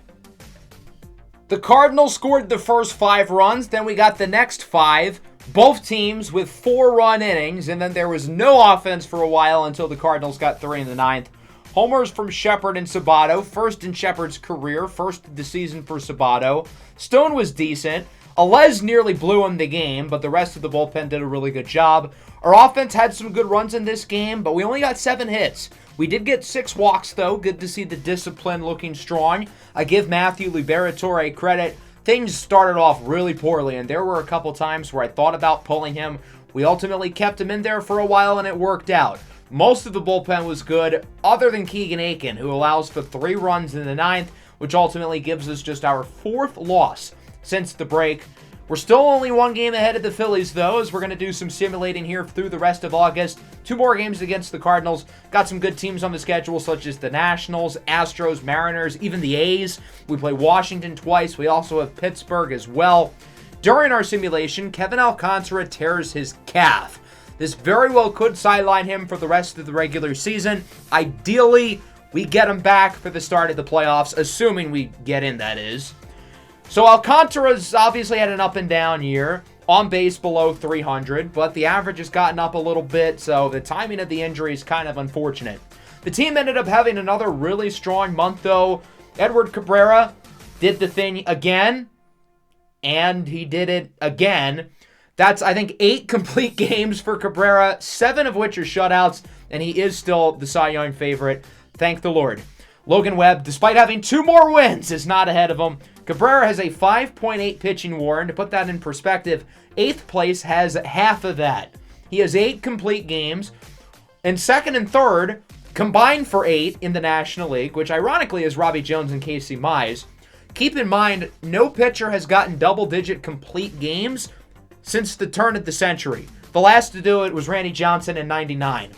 The Cardinals scored the first 5 runs, then we got the next 5, both teams with 4-run innings, and then there was no offense for a while until the Cardinals got 3 in the 9th. Homers from Shepard and Sabato, first in Shepard's career, first of the season for Sabato. Stone was decent. Alez nearly blew him the game, but the rest of the bullpen did a really good job. Our offense had some good runs in this game, but we only got 7 hits. We did get 6 walks, though. Good to see the discipline looking strong. I give Matthew Liberatore credit. Things started off really poorly, and there were a couple times where I thought about pulling him. We ultimately kept him in there for a while, and it worked out. Most of the bullpen was good, other than Keegan Aiken, who allows for 3 runs in the 9th, which ultimately gives us just our 4th loss since the break. We're still only 1 game ahead of the Phillies, though, as we're going to do some simulating here through the rest of August. 2 more games against the Cardinals. Got some good teams on the schedule, such as the Nationals, Astros, Mariners, even the A's. We play Washington twice. We also have Pittsburgh as well. During our simulation, Kevin Alcantara tears his calf. This very well could sideline him for the rest of the regular season. Ideally, we get him back for the start of the playoffs, assuming we get in, that is. So Alcantara's obviously had an up and down year, on base below 300, but the average has gotten up a little bit, so the timing of the injury is kind of unfortunate. The team ended up having another really strong month, though. Edward Cabrera did the thing again, and he did it again. That's, I think, 8 complete games for Cabrera, 7 of which are shutouts, and he is still the Cy Young favorite. Thank the Lord. Logan Webb, despite having 2 more wins, is not ahead of him. Cabrera has a 5.8 pitching WAR, and to put that in perspective, 8th place has half of that. He has 8 complete games, and 2nd and 3rd combined for 8 in the National League, which ironically is Robbie Jones and Casey Mize. Keep in mind, no pitcher has gotten double-digit complete games since the turn of the century. The last to do it was Randy Johnson in '99.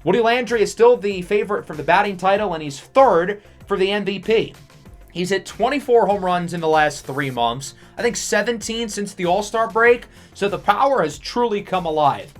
Woody Landry is still the favorite for the batting title, and he's 3rd for the MVP. He's hit 24 home runs in the last 3 months. I think 17 since the All-Star break, so the power has truly come alive.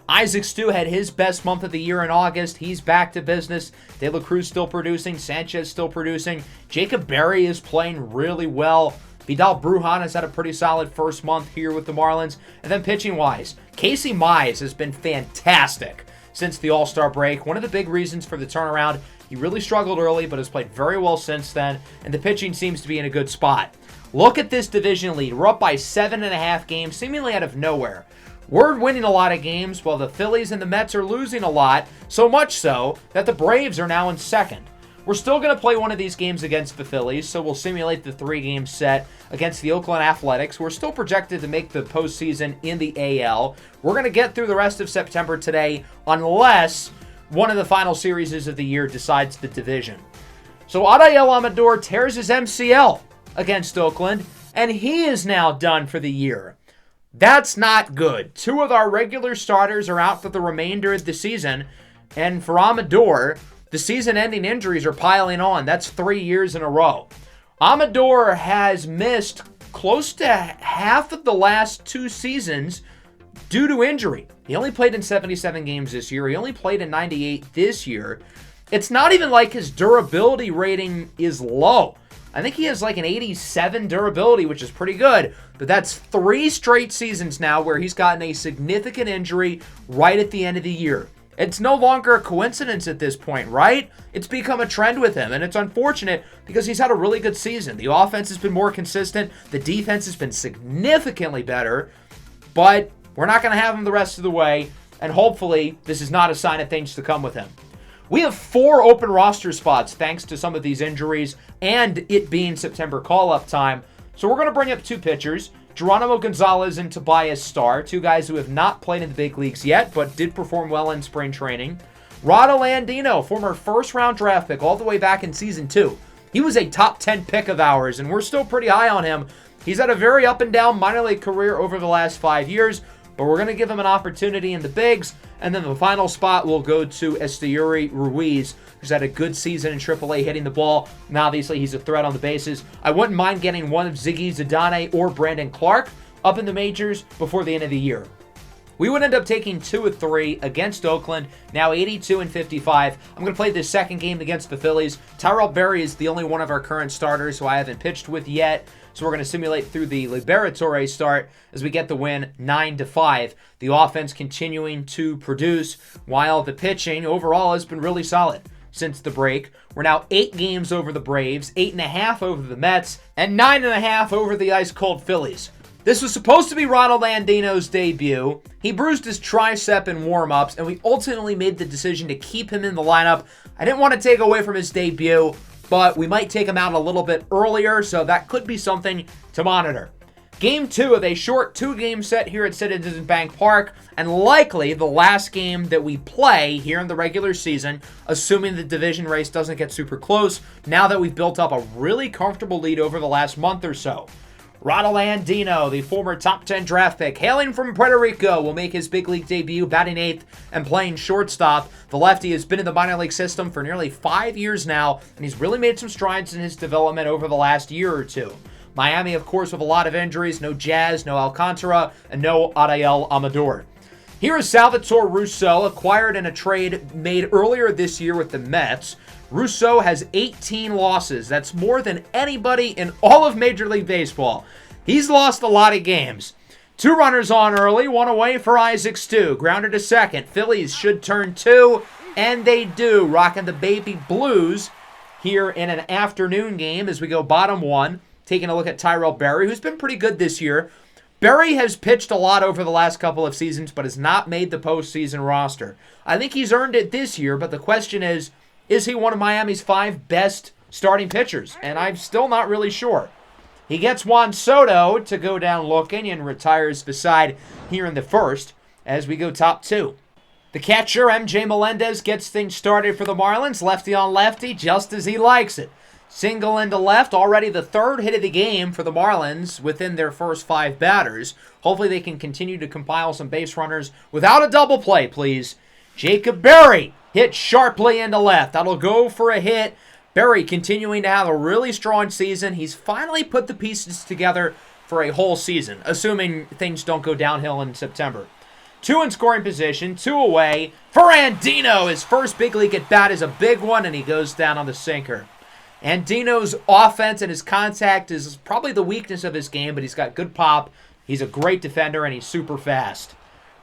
Isaac Stu had his best month of the year in August. He's back to business. De La Cruz still producing. Sanchez still producing. Jacob Berry is playing really well. Vidal Brujan has had a pretty solid first month here with the Marlins. And then pitching-wise, Casey Mize has been fantastic since the All-Star break. One of the big reasons for the turnaround, he really struggled early, but has played very well since then, and the pitching seems to be in a good spot. Look at this division lead. We're up by 7.5 games, seemingly out of nowhere. We're winning a lot of games, while the Phillies and the Mets are losing a lot, so much so that the Braves are now in 2nd. We're still going to play one of these games against the Phillies, so we'll simulate the 3-game set against the Oakland Athletics. We're still projected to make the postseason in the AL. We're going to get through the rest of September today, unless one of the final series of the year decides the division. So Adael Amador tears his MCL against Oakland, and he is now done for the year. That's not good. 2 of our regular starters are out for the remainder of the season, and for Amador, the season-ending injuries are piling on. That's 3 years in a row. Amador has missed close to half of the last 2 seasons due to injury. He only played in 77 games this year. He only played in 98 this year. It's not even like his durability rating is low. I think he has like an 87 durability, which is pretty good. But that's 3 straight seasons now where he's gotten a significant injury right at the end of the year. It's no longer a coincidence at this point, right? It's become a trend with him, and it's unfortunate because he's had a really good season. The offense has been more consistent. The defense has been significantly better, but we're not going to have him the rest of the way, and hopefully this is not a sign of things to come with him. We have 4 open roster spots thanks to some of these injuries and it being September call-up time, so we're going to bring up 2 pitchers. Geronimo Gonzalez and Tobias Starr, 2 guys who have not played in the big leagues yet, but did perform well in spring training. Rod Landino, former first-round draft pick all the way back in Season 2. He was a top 10 pick of ours, and we're still pretty high on him. He's had a very up-and-down minor league career over the last 5 years, but we're going to give him an opportunity in the bigs, and then the final spot will go to Esteury Ruiz, who's had a good season in AAA hitting the ball, and obviously he's a threat on the bases. I wouldn't mind getting one of Ziggy Zidane or Brandon Clark up in the majors before the end of the year. We would end up taking 2 of 3 against Oakland, now 82-55. I'm going to play this second game against the Phillies. Tyrell Berry is the only one of our current starters who I haven't pitched with yet, so we're going to simulate through the Liberatore start as we get the win 9-5. The offense continuing to produce while the pitching overall has been really solid since the break. We're now 8 games over the Braves, 8.5 over the Mets, and 9.5 over the ice-cold Phillies. This was supposed to be Ronald Andino's debut. He bruised his tricep in warm-ups, and we ultimately made the decision to keep him in the lineup. I didn't want to take away from his debut, but we might take him out a little bit earlier, so that could be something to monitor. Game 2 of a short 2-game set here at Citizens Bank Park, and likely the last game that we play here in the regular season, assuming the division race doesn't get super close, now that we've built up a really comfortable lead over the last month or so. Ronald Andino, the former top 10 draft pick, hailing from Puerto Rico, will make his big league debut, batting 8th and playing shortstop. The lefty has been in the minor league system for nearly 5 years now, and he's really made some strides in his development over the last year or two. Miami, of course, with a lot of injuries, no Jazz, no Alcantara, and no Ariel Amador. Here is Salvatore Rousseau, acquired in a trade made earlier this year with the Mets. Rousseau has 18 losses. That's more than anybody in all of Major League Baseball. He's lost a lot of games. 2 runners on early, 1 away for Isaac Stu. Grounded to second. Phillies should turn 2, and they do. Rocking the baby blues here in an afternoon game as we go bottom 1. Taking a look at Tyrell Berry, who's been pretty good this year. Berry has pitched a lot over the last couple of seasons, but has not made the postseason roster. I think he's earned it this year, but the question is he one of Miami's 5 best starting pitchers? And I'm still not really sure. He gets Juan Soto to go down looking and retires beside here in the first as we go top 2. The catcher, MJ Melendez, gets things started for the Marlins. Lefty on lefty, just as he likes it. Single into left, already the 3rd hit of the game for the Marlins within their first 5 batters. Hopefully they can continue to compile some base runners without a double play, please. Jacob Berry hit sharply into left. That'll go for a hit. Berry continuing to have a really strong season. He's finally put the pieces together for a whole season, assuming things don't go downhill in September. 2 in scoring position, 2 away. For Andino, his first big league at bat is a big one, and he goes down on the sinker. Andino's offense and his contact is probably the weakness of his game, but he's got good pop. He's a great defender, and he's super fast.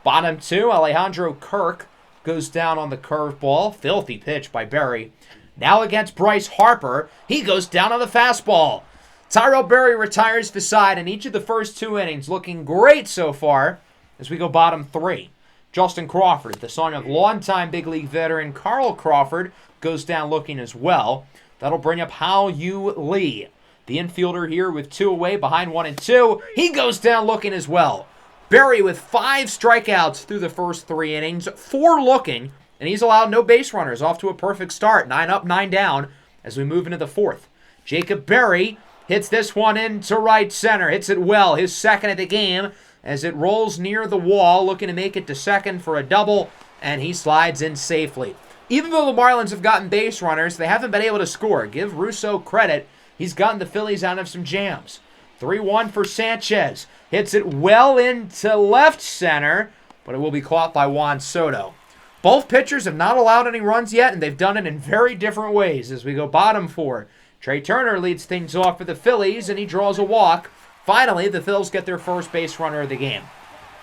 Bottom 2, Alejandro Kirk goes down on the curveball. Filthy pitch by Berry. Now against Bryce Harper, he goes down on the fastball. Tyrell Berry retires beside in each of the first 2 innings, looking great so far as we go bottom 3. Justin Crawford, the son of longtime big league veteran Carl Crawford, goes down looking as well. That'll bring up Hao-Yu Lee. The infielder here with 2 away behind 1 and 2. He goes down looking as well. Berry with 5 strikeouts through the first 3 innings, 4 looking, and he's allowed no base runners. Off to a perfect start. 9 up, 9 down as we move into the 4th. Jacob Berry hits this one into right center. Hits it well. His 2nd of the game as it rolls near the wall, looking to make it to second for a double, and he slides in safely. Even though the Marlins have gotten base runners, they haven't been able to score. Give Rousseau credit. He's gotten the Phillies out of some jams. 3-1 for Sanchez. Hits it well into left center, but it will be caught by Juan Soto. Both pitchers have not allowed any runs yet, and they've done it in very different ways as we go bottom 4. Trey Turner leads things off for the Phillies, and he draws a walk. Finally, the Phils get their first base runner of the game.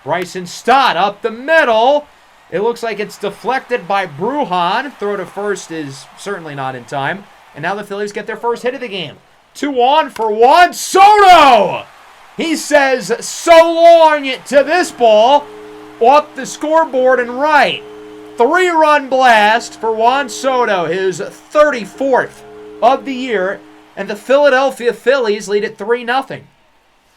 Bryson Stott up the middle. It looks like it's deflected by Brujan. Throw to first is certainly not in time. And now the Phillies get their first hit of the game. 2 on for Juan Soto. He says so long to this ball. Off the scoreboard and right. 3-run blast for Juan Soto, his 34th of the year. And the Philadelphia Phillies lead at 3-0.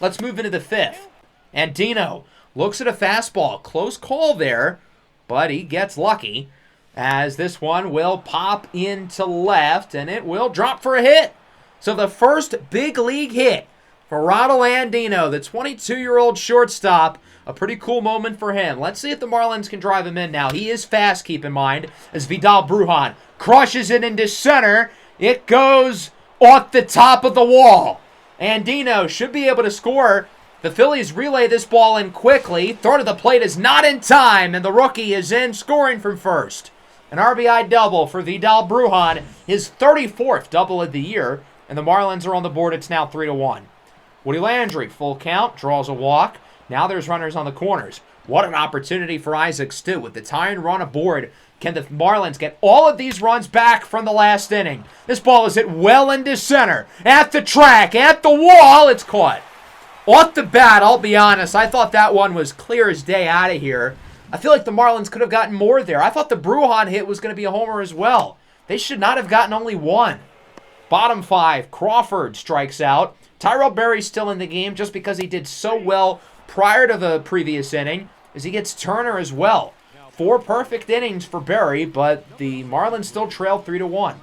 Let's move into the 5th. Andino looks at a fastball. Close call there, but he gets lucky as this one will pop into left, and it will drop for a hit. So the first big league hit for Ronald Andino, the 22-year-old shortstop. A pretty cool moment for him. Let's see if the Marlins can drive him in now. He is fast, keep in mind, as Vidal Brujan crushes it into center. It goes off the top of the wall. Andino should be able to score The Phillies relay this ball in quickly. Throw to the plate is not in time, and the rookie is in, scoring from first. An RBI double for Vidal Brujan, his 34th double of the year, and the Marlins are on the board. It's now 3-1. Woody Landry, full count, draws a walk. Now there's runners on the corners. What an opportunity for Isaac Stu. With the tying run aboard, can the Marlins get all of these runs back from the last inning? This ball is hit well into center. At the track, at the wall, it's caught. Off the bat, I'll be honest, I thought that one was clear as day out of here. I feel like the Marlins could have gotten more there. I thought the Brujan hit was going to be a homer as well. They should not have gotten only one. Bottom 5, Crawford strikes out. Tyrell Berry's still in the game just because he did so well prior to the previous inning, as he gets Turner as well. 4 perfect innings for Berry, but the Marlins still trail 3-1.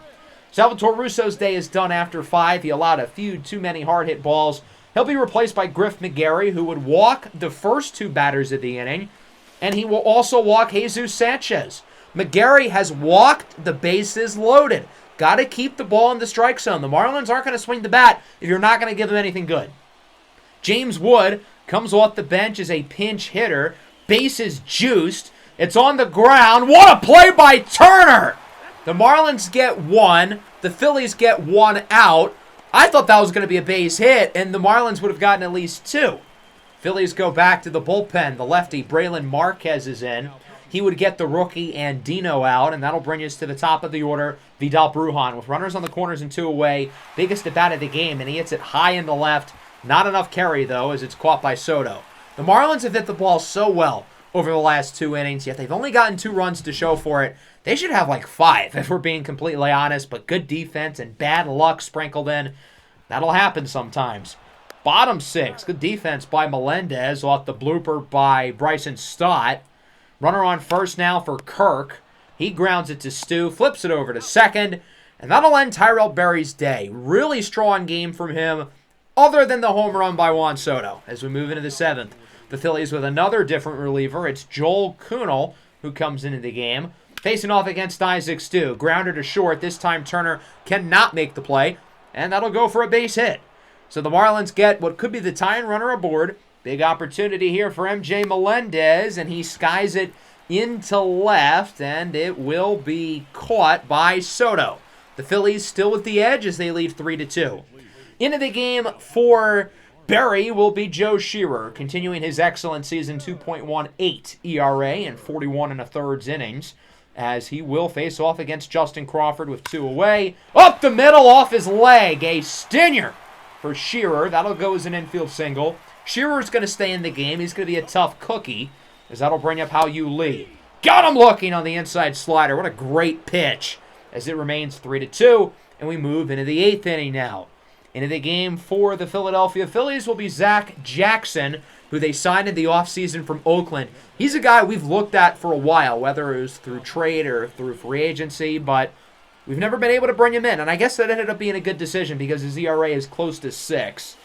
Salvatore Russo's day is done after 5. He allowed a few too many hard-hit balls. He'll be replaced by Griff McGarry, who would walk the first 2 batters of the inning, and he will also walk Jesus Sanchez. McGarry has walked the bases loaded. Got to keep the ball in the strike zone. The Marlins aren't going to swing the bat if you're not going to give them anything good. James Wood comes off the bench as a pinch hitter. Bases juiced. It's on the ground. What a play by Turner! The Marlins get 1. The Phillies get 1 out. I thought that was going to be a base hit, and the Marlins would have gotten at least 2. Phillies go back to the bullpen. The lefty, Braylon Marquez, is in. He would get the rookie Andino out, and that'll bring us to the top of the order, Vidal Brujan. With runners on the corners and 2 away, biggest at bat of the game, and he hits it high in the left. Not enough carry, though, as it's caught by Soto. The Marlins have hit the ball so well over the last 2 innings, yet they've only gotten 2 runs to show for it. They should have like 5, if we're being completely honest, but good defense and bad luck sprinkled in. That'll happen sometimes. Bottom 6, good defense by Melendez off the blooper by Bryson Stott. Runner on first now for Kirk. He grounds it to Stu, flips it over to second, and that'll end Tyrell Berry's day. Really strong game from him, other than the home run by Juan Soto. As we move into the 7th, the Phillies with another different reliever. It's Joel Kunal who comes into the game. Facing off against Isaac Stu. Grounder to short. This time Turner cannot make the play, and that'll go for a base hit. So the Marlins get what could be the tying runner aboard. Big opportunity here for MJ Melendez, and he skies it into left, and it will be caught by Soto. The Phillies still with the edge as they lead 3-2. Into the game for Berry will be Joe Shearer, continuing his excellent season, 2.18 ERA in 41 1/3 innings, as he will face off against Justin Crawford with 2 away. Up the middle, off his leg, a stinger for Shearer. That'll go as an infield single. Shearer's going to stay in the game. He's going to be a tough cookie, as that'll bring up Hao-Yu Lee. Got him looking on the inside slider. What a great pitch, as it remains 3-2, and we move into the 8th inning now. Into the game for the Philadelphia Phillies will be Zach Jackson, who they signed in the offseason from Oakland. He's a guy we've looked at for a while, whether it was through trade or through free agency, but we've never been able to bring him in, and I guess that ended up being a good decision because his ERA is close to 6.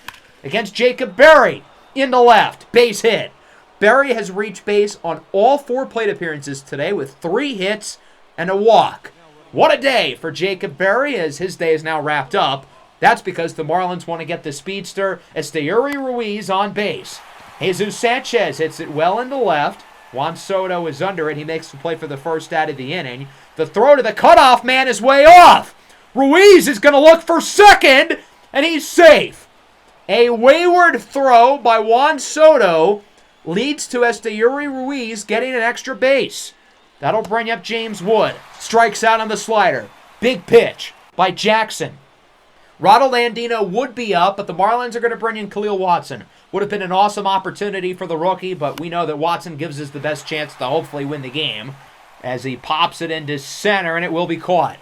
Against Jacob Berry, into left, base hit. Berry has reached base on all 4 plate appearances today with 3 hits and a walk. What a day for Jacob Berry, as his day is now wrapped up. That's because the Marlins want to get the speedster Esteury Ruiz on base. Jesus Sanchez hits it well into left. Juan Soto is under it. He makes the play for the first out of the inning. The throw to the cutoff man is way off. Ruiz is going to look for second, and he's safe. A wayward throw by Juan Soto leads to Esteury Ruiz getting an extra base. That'll bring up James Wood. Strikes out on the slider. Big pitch by Jackson. Ronald Andino would be up, but the Marlins are going to bring in Khalil Watson. Would have been an awesome opportunity for the rookie, but we know that Watson gives us the best chance to hopefully win the game, as he pops it into center, and it will be caught.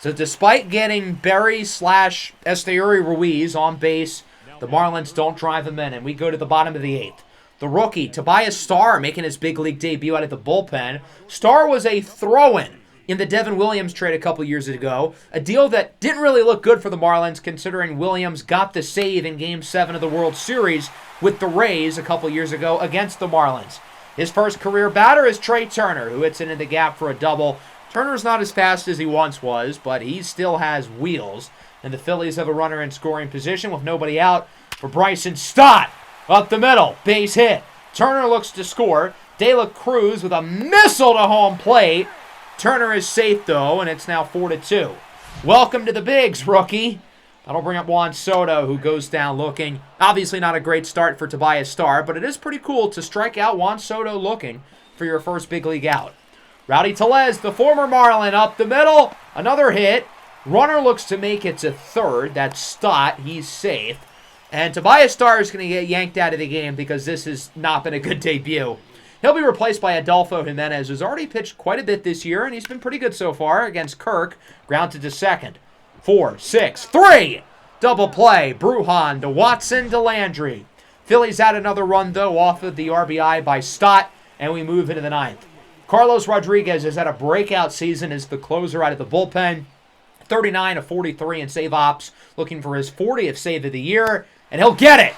So despite getting Berry/Esteury Ruiz on base, the Marlins don't drive him in, and we go to the bottom of the 8th. The rookie, Tobias Starr, making his big league debut out of the bullpen. Starr was a throw-in in the Devin Williams trade a couple years ago, a deal that didn't really look good for the Marlins considering Williams got the save in Game 7 of the World Series with the Rays a couple years ago against the Marlins. His first career batter is Trey Turner, who hits it in the gap for a double. Turner's not as fast as he once was, but he still has wheels, and the Phillies have a runner in scoring position with nobody out for Bryson Stott. Up the middle, base hit. Turner looks to score. De La Cruz with a missile to home plate. Turner is safe, though, and it's now 4-2. Welcome to the bigs, rookie. That'll bring up Juan Soto, who goes down looking. Obviously not a great start for Tobias Starr, but it is pretty cool to strike out Juan Soto looking for your first big league out. Rowdy Tellez, the former Marlin, up the middle. Another hit. Runner looks to make it to third. That's Stott. He's safe. And Tobias Starr is going to get yanked out of the game because this has not been a good debut. He'll be replaced by Adolfo Jimenez, who's already pitched quite a bit this year, and he's been pretty good so far against Kirk. Grounded to second. 4, 6, 3. Double play. Brujan to Watson to Landry. Phillies had another run, though, off of the RBI by Stott, and we move into the ninth. Carlos Rodriguez has had a breakout season as the closer out of the bullpen. 39 of 43 in save ops, looking for his 40th save of the year, and he'll get it.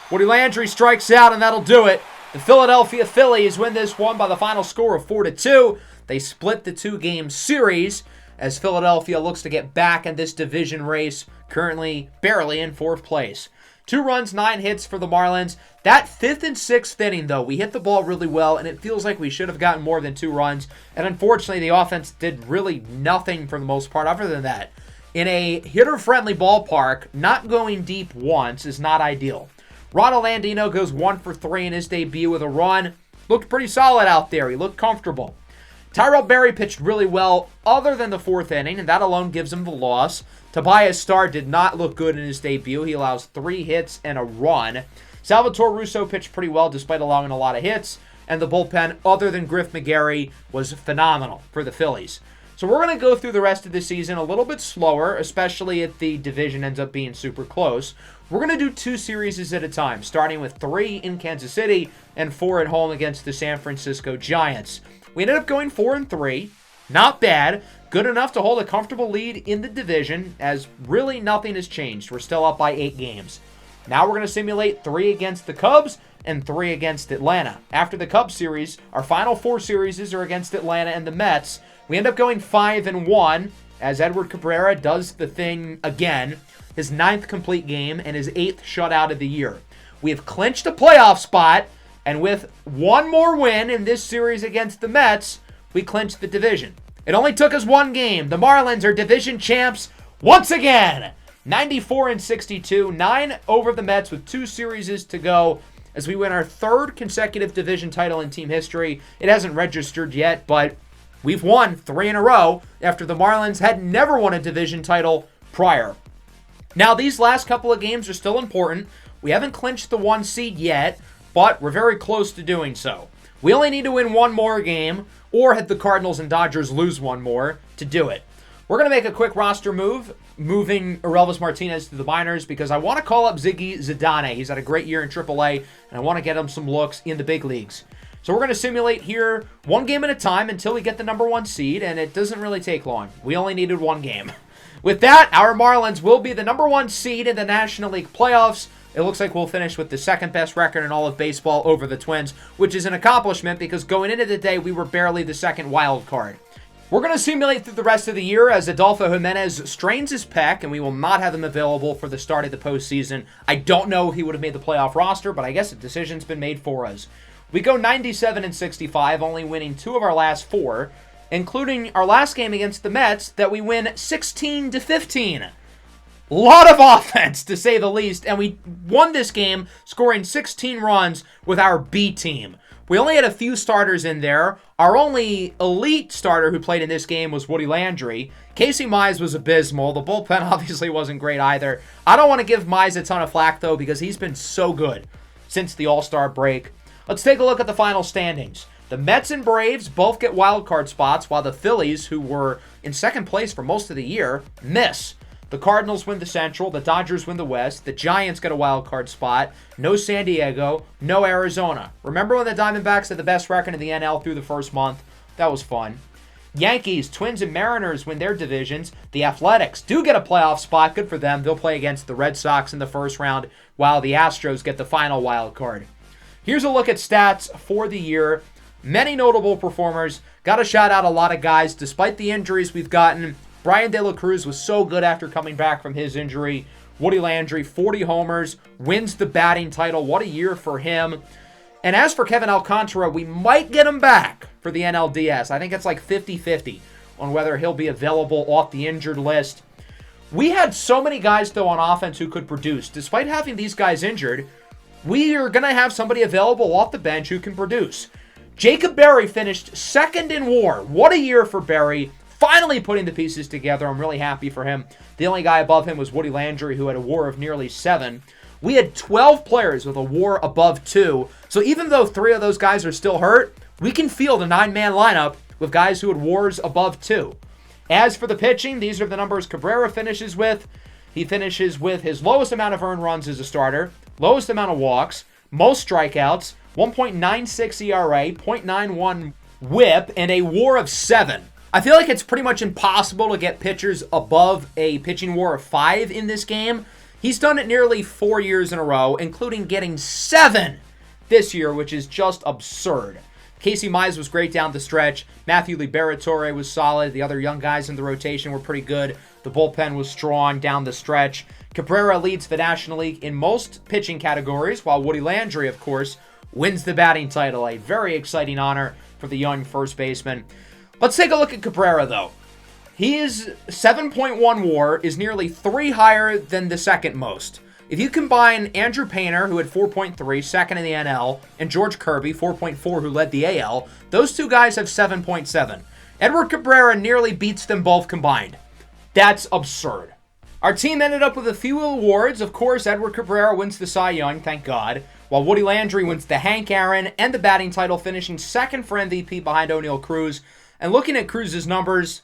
Woody Landry strikes out, and that'll do it. The Philadelphia Phillies win this one by the final score of 4-2. They split the two-game series as Philadelphia looks to get back in this division race, currently barely in fourth place. 2 runs, 9 hits for the Marlins. That 5th and 6th inning, though, we hit the ball really well, and it feels like we should have gotten more than 2 runs. And unfortunately, the offense did really nothing for the most part other than that. In a hitter-friendly ballpark, not going deep once is not ideal. Ronald Andino goes 1 for 3 in his debut with a run. Looked pretty solid out there. He looked comfortable. Tyrell Berry pitched really well other than the 4th inning, and that alone gives him the loss. Tobias Starr did not look good in his debut. He allows 3 hits and a run. Salvatore Russo pitched pretty well despite allowing a lot of hits, and the bullpen, other than Griff McGarry, was phenomenal for the Phillies. So we're going to go through the rest of the season a little bit slower, especially if the division ends up being super close. We're going to do 2 series at a time, starting with 3 in Kansas City and 4 at home against the San Francisco Giants. We ended up going 4-3. Not bad. Good enough to hold a comfortable lead in the division, as really nothing has changed. We're still up by 8 games. Now we're going to simulate 3 against the Cubs and 3 against Atlanta. After the Cubs series, our final 4 series are against Atlanta and the Mets. We end up going 5-1, as Edward Cabrera does the thing again. His 9th complete game and his 8th shutout of the year. We have clinched a playoff spot, and with one more win in this series against the Mets, we clinched the division. It only took us 1 game. The Marlins are division champs once again. 94-62, 9 over the Mets with 2 series to go as we win our 3rd consecutive division title in team history. It hasn't registered yet, but we've won 3 in a row after the Marlins had never won a division title prior. Now, these last couple of games are still important. We haven't clinched the 1 seed yet, but we're very close to doing so. We only need to win 1 more game, or had the Cardinals and Dodgers lose 1 more to do it. We're going to make a quick roster move, moving Aurelvis Martinez to the minors, because I want to call up Ziggy Zidane. He's had a great year in AAA, and I want to get him some looks in the big leagues. So we're going to simulate here 1 game at a time until we get the number 1 seed, and it doesn't really take long. We only needed 1 game. With that, our Marlins will be the number 1 seed in the National League playoffs. It looks like we'll finish with the 2nd best record in all of baseball over the Twins, which is an accomplishment because going into the day, we were barely the 2nd wild card. We're going to simulate through the rest of the year as Adolfo Jimenez strains his pec, and we will not have him available for the start of the postseason. I don't know if he would have made the playoff roster, but I guess a decision's been made for us. We go 97-65, only winning 2 of our last 4, including our last game against the Mets that we win 16-15. Lot of offense, to say the least, and we won this game scoring 16 runs with our B team. We only had a few starters in there. Our only elite starter who played in this game was Woody Landry. Casey Mize was abysmal. The bullpen obviously wasn't great either. I don't want to give Mize a ton of flack, though, because he's been so good since the All-Star break. Let's take a look at the final standings. The Mets and Braves both get wildcard spots, while the Phillies, who were in 2nd place for most of the year, miss. The Cardinals win the Central, the Dodgers win the West, the Giants get a wild card spot, no San Diego, no Arizona. Remember when the Diamondbacks had the best record in the NL through the first month? That was fun. Yankees, Twins, and Mariners win their divisions. The Athletics do get a playoff spot. Good for them. They'll play against the Red Sox in the first round, while the Astros get the final wild card. Here's a look at stats for the year. Many notable performers. Got to shout out a lot of guys. Despite the injuries we've gotten, Brian De La Cruz was so good after coming back from his injury. Woody Landry, 40 homers, wins the batting title. What a year for him. And as for Kevin Alcantara, we might get him back for the NLDS. I think it's like 50-50 on whether he'll be available off the injured list. We had so many guys, though, on offense who could produce. Despite having these guys injured, we are going to have somebody available off the bench who can produce. Jacob Berry finished second in WAR. What a year for Berry. Finally putting the pieces together. I'm really happy for him. The only guy above him was Woody Landry, who had a WAR of nearly 7. We had 12 players with a WAR above 2. So even though 3 of those guys are still hurt, we can field a 9-man lineup with guys who had WARs above 2. As for the pitching, these are the numbers Cabrera finishes with. He finishes with his lowest amount of earned runs as a starter, lowest amount of walks, most strikeouts, 1.96 ERA, 0.91 WHIP, and a WAR of 7. I feel like it's pretty much impossible to get pitchers above a pitching WAR of 5 in this game. He's done it nearly 4 years in a row, including getting 7 this year, which is just absurd. Casey Mize was great down the stretch. Matthew Liberatore was solid. The other young guys in the rotation were pretty good. The bullpen was strong down the stretch. Cabrera leads the National League in most pitching categories, while Woody Landry, of course, wins the batting title. A very exciting honor for the young first baseman. Let's take a look at Cabrera, though. His 7.1 WAR is nearly 3 higher than the second most. If you combine Andrew Painter, who had 4.3, second in the NL, and George Kirby, 4.4, who led the AL, those two guys have 7.7. Edward Cabrera nearly beats them both combined. That's absurd. Our team ended up with a few awards. Of course, Edward Cabrera wins the Cy Young, thank God, while Woody Landry wins the Hank Aaron and the batting title, finishing second for MVP behind O'Neal Cruz. And looking at Cruz's numbers,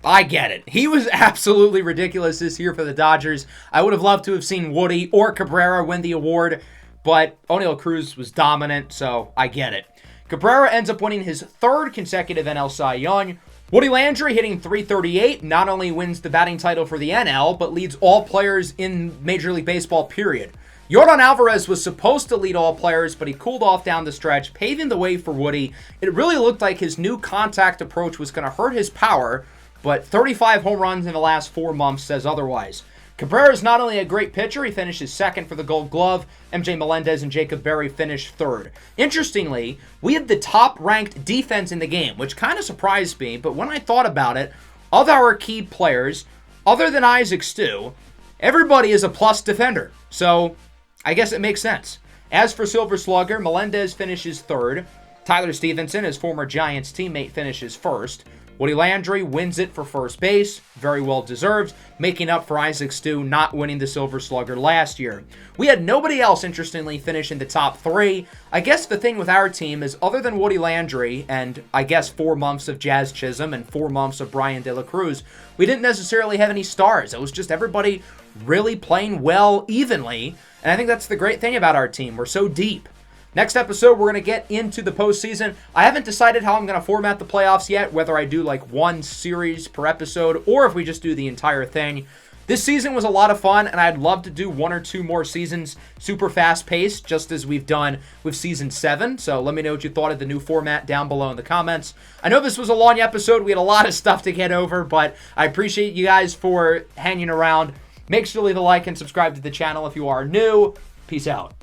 I get it. He was absolutely ridiculous this year for the Dodgers. I would have loved to have seen Woody or Cabrera win the award, but O'Neal Cruz was dominant, so I get it. Cabrera ends up winning his 3rd consecutive NL Cy Young. Woody Landry, hitting .338, not only wins the batting title for the NL, but leads all players in Major League Baseball, period. Yordan Alvarez was supposed to lead all players, but he cooled off down the stretch, paving the way for Woody. It really looked like his new contact approach was going to hurt his power, but 35 home runs in the last 4 months says otherwise. Cabrera is not only a great pitcher, he finishes second for the Gold Glove. MJ Melendez and Jacob Berry finished third. Interestingly, we had the top-ranked defense in the game, which kind of surprised me, but when I thought about it, of our key players, other than Isaac Stu, everybody is a plus defender. So, I guess it makes sense. As for Silver Slugger, Melendez finishes third. Tyler Stevenson, his former Giants teammate, finishes first. Woody Landry wins it for first base, very well deserved, making up for Isaac Stu not winning the Silver Slugger last year. We had nobody else, interestingly, finish in the top 3. I guess the thing with our team is, other than Woody Landry and I guess 4 months of Jazz Chisholm and 4 months of Brian De La Cruz, we didn't necessarily have any stars. It was just everybody really playing well evenly, and I think that's the great thing about our team. We're so deep. Next episode, we're going to get into the postseason. I haven't decided how I'm going to format the playoffs yet, whether I do like 1 series per episode or if we just do the entire thing. This season was a lot of fun, and I'd love to do 1 or 2 more seasons super fast-paced, just as we've done with Season 7. So let me know what you thought of the new format down below in the comments. I know this was a long episode. We had a lot of stuff to get over, but I appreciate you guys for hanging around. Make sure to leave a like and subscribe to the channel if you are new. Peace out.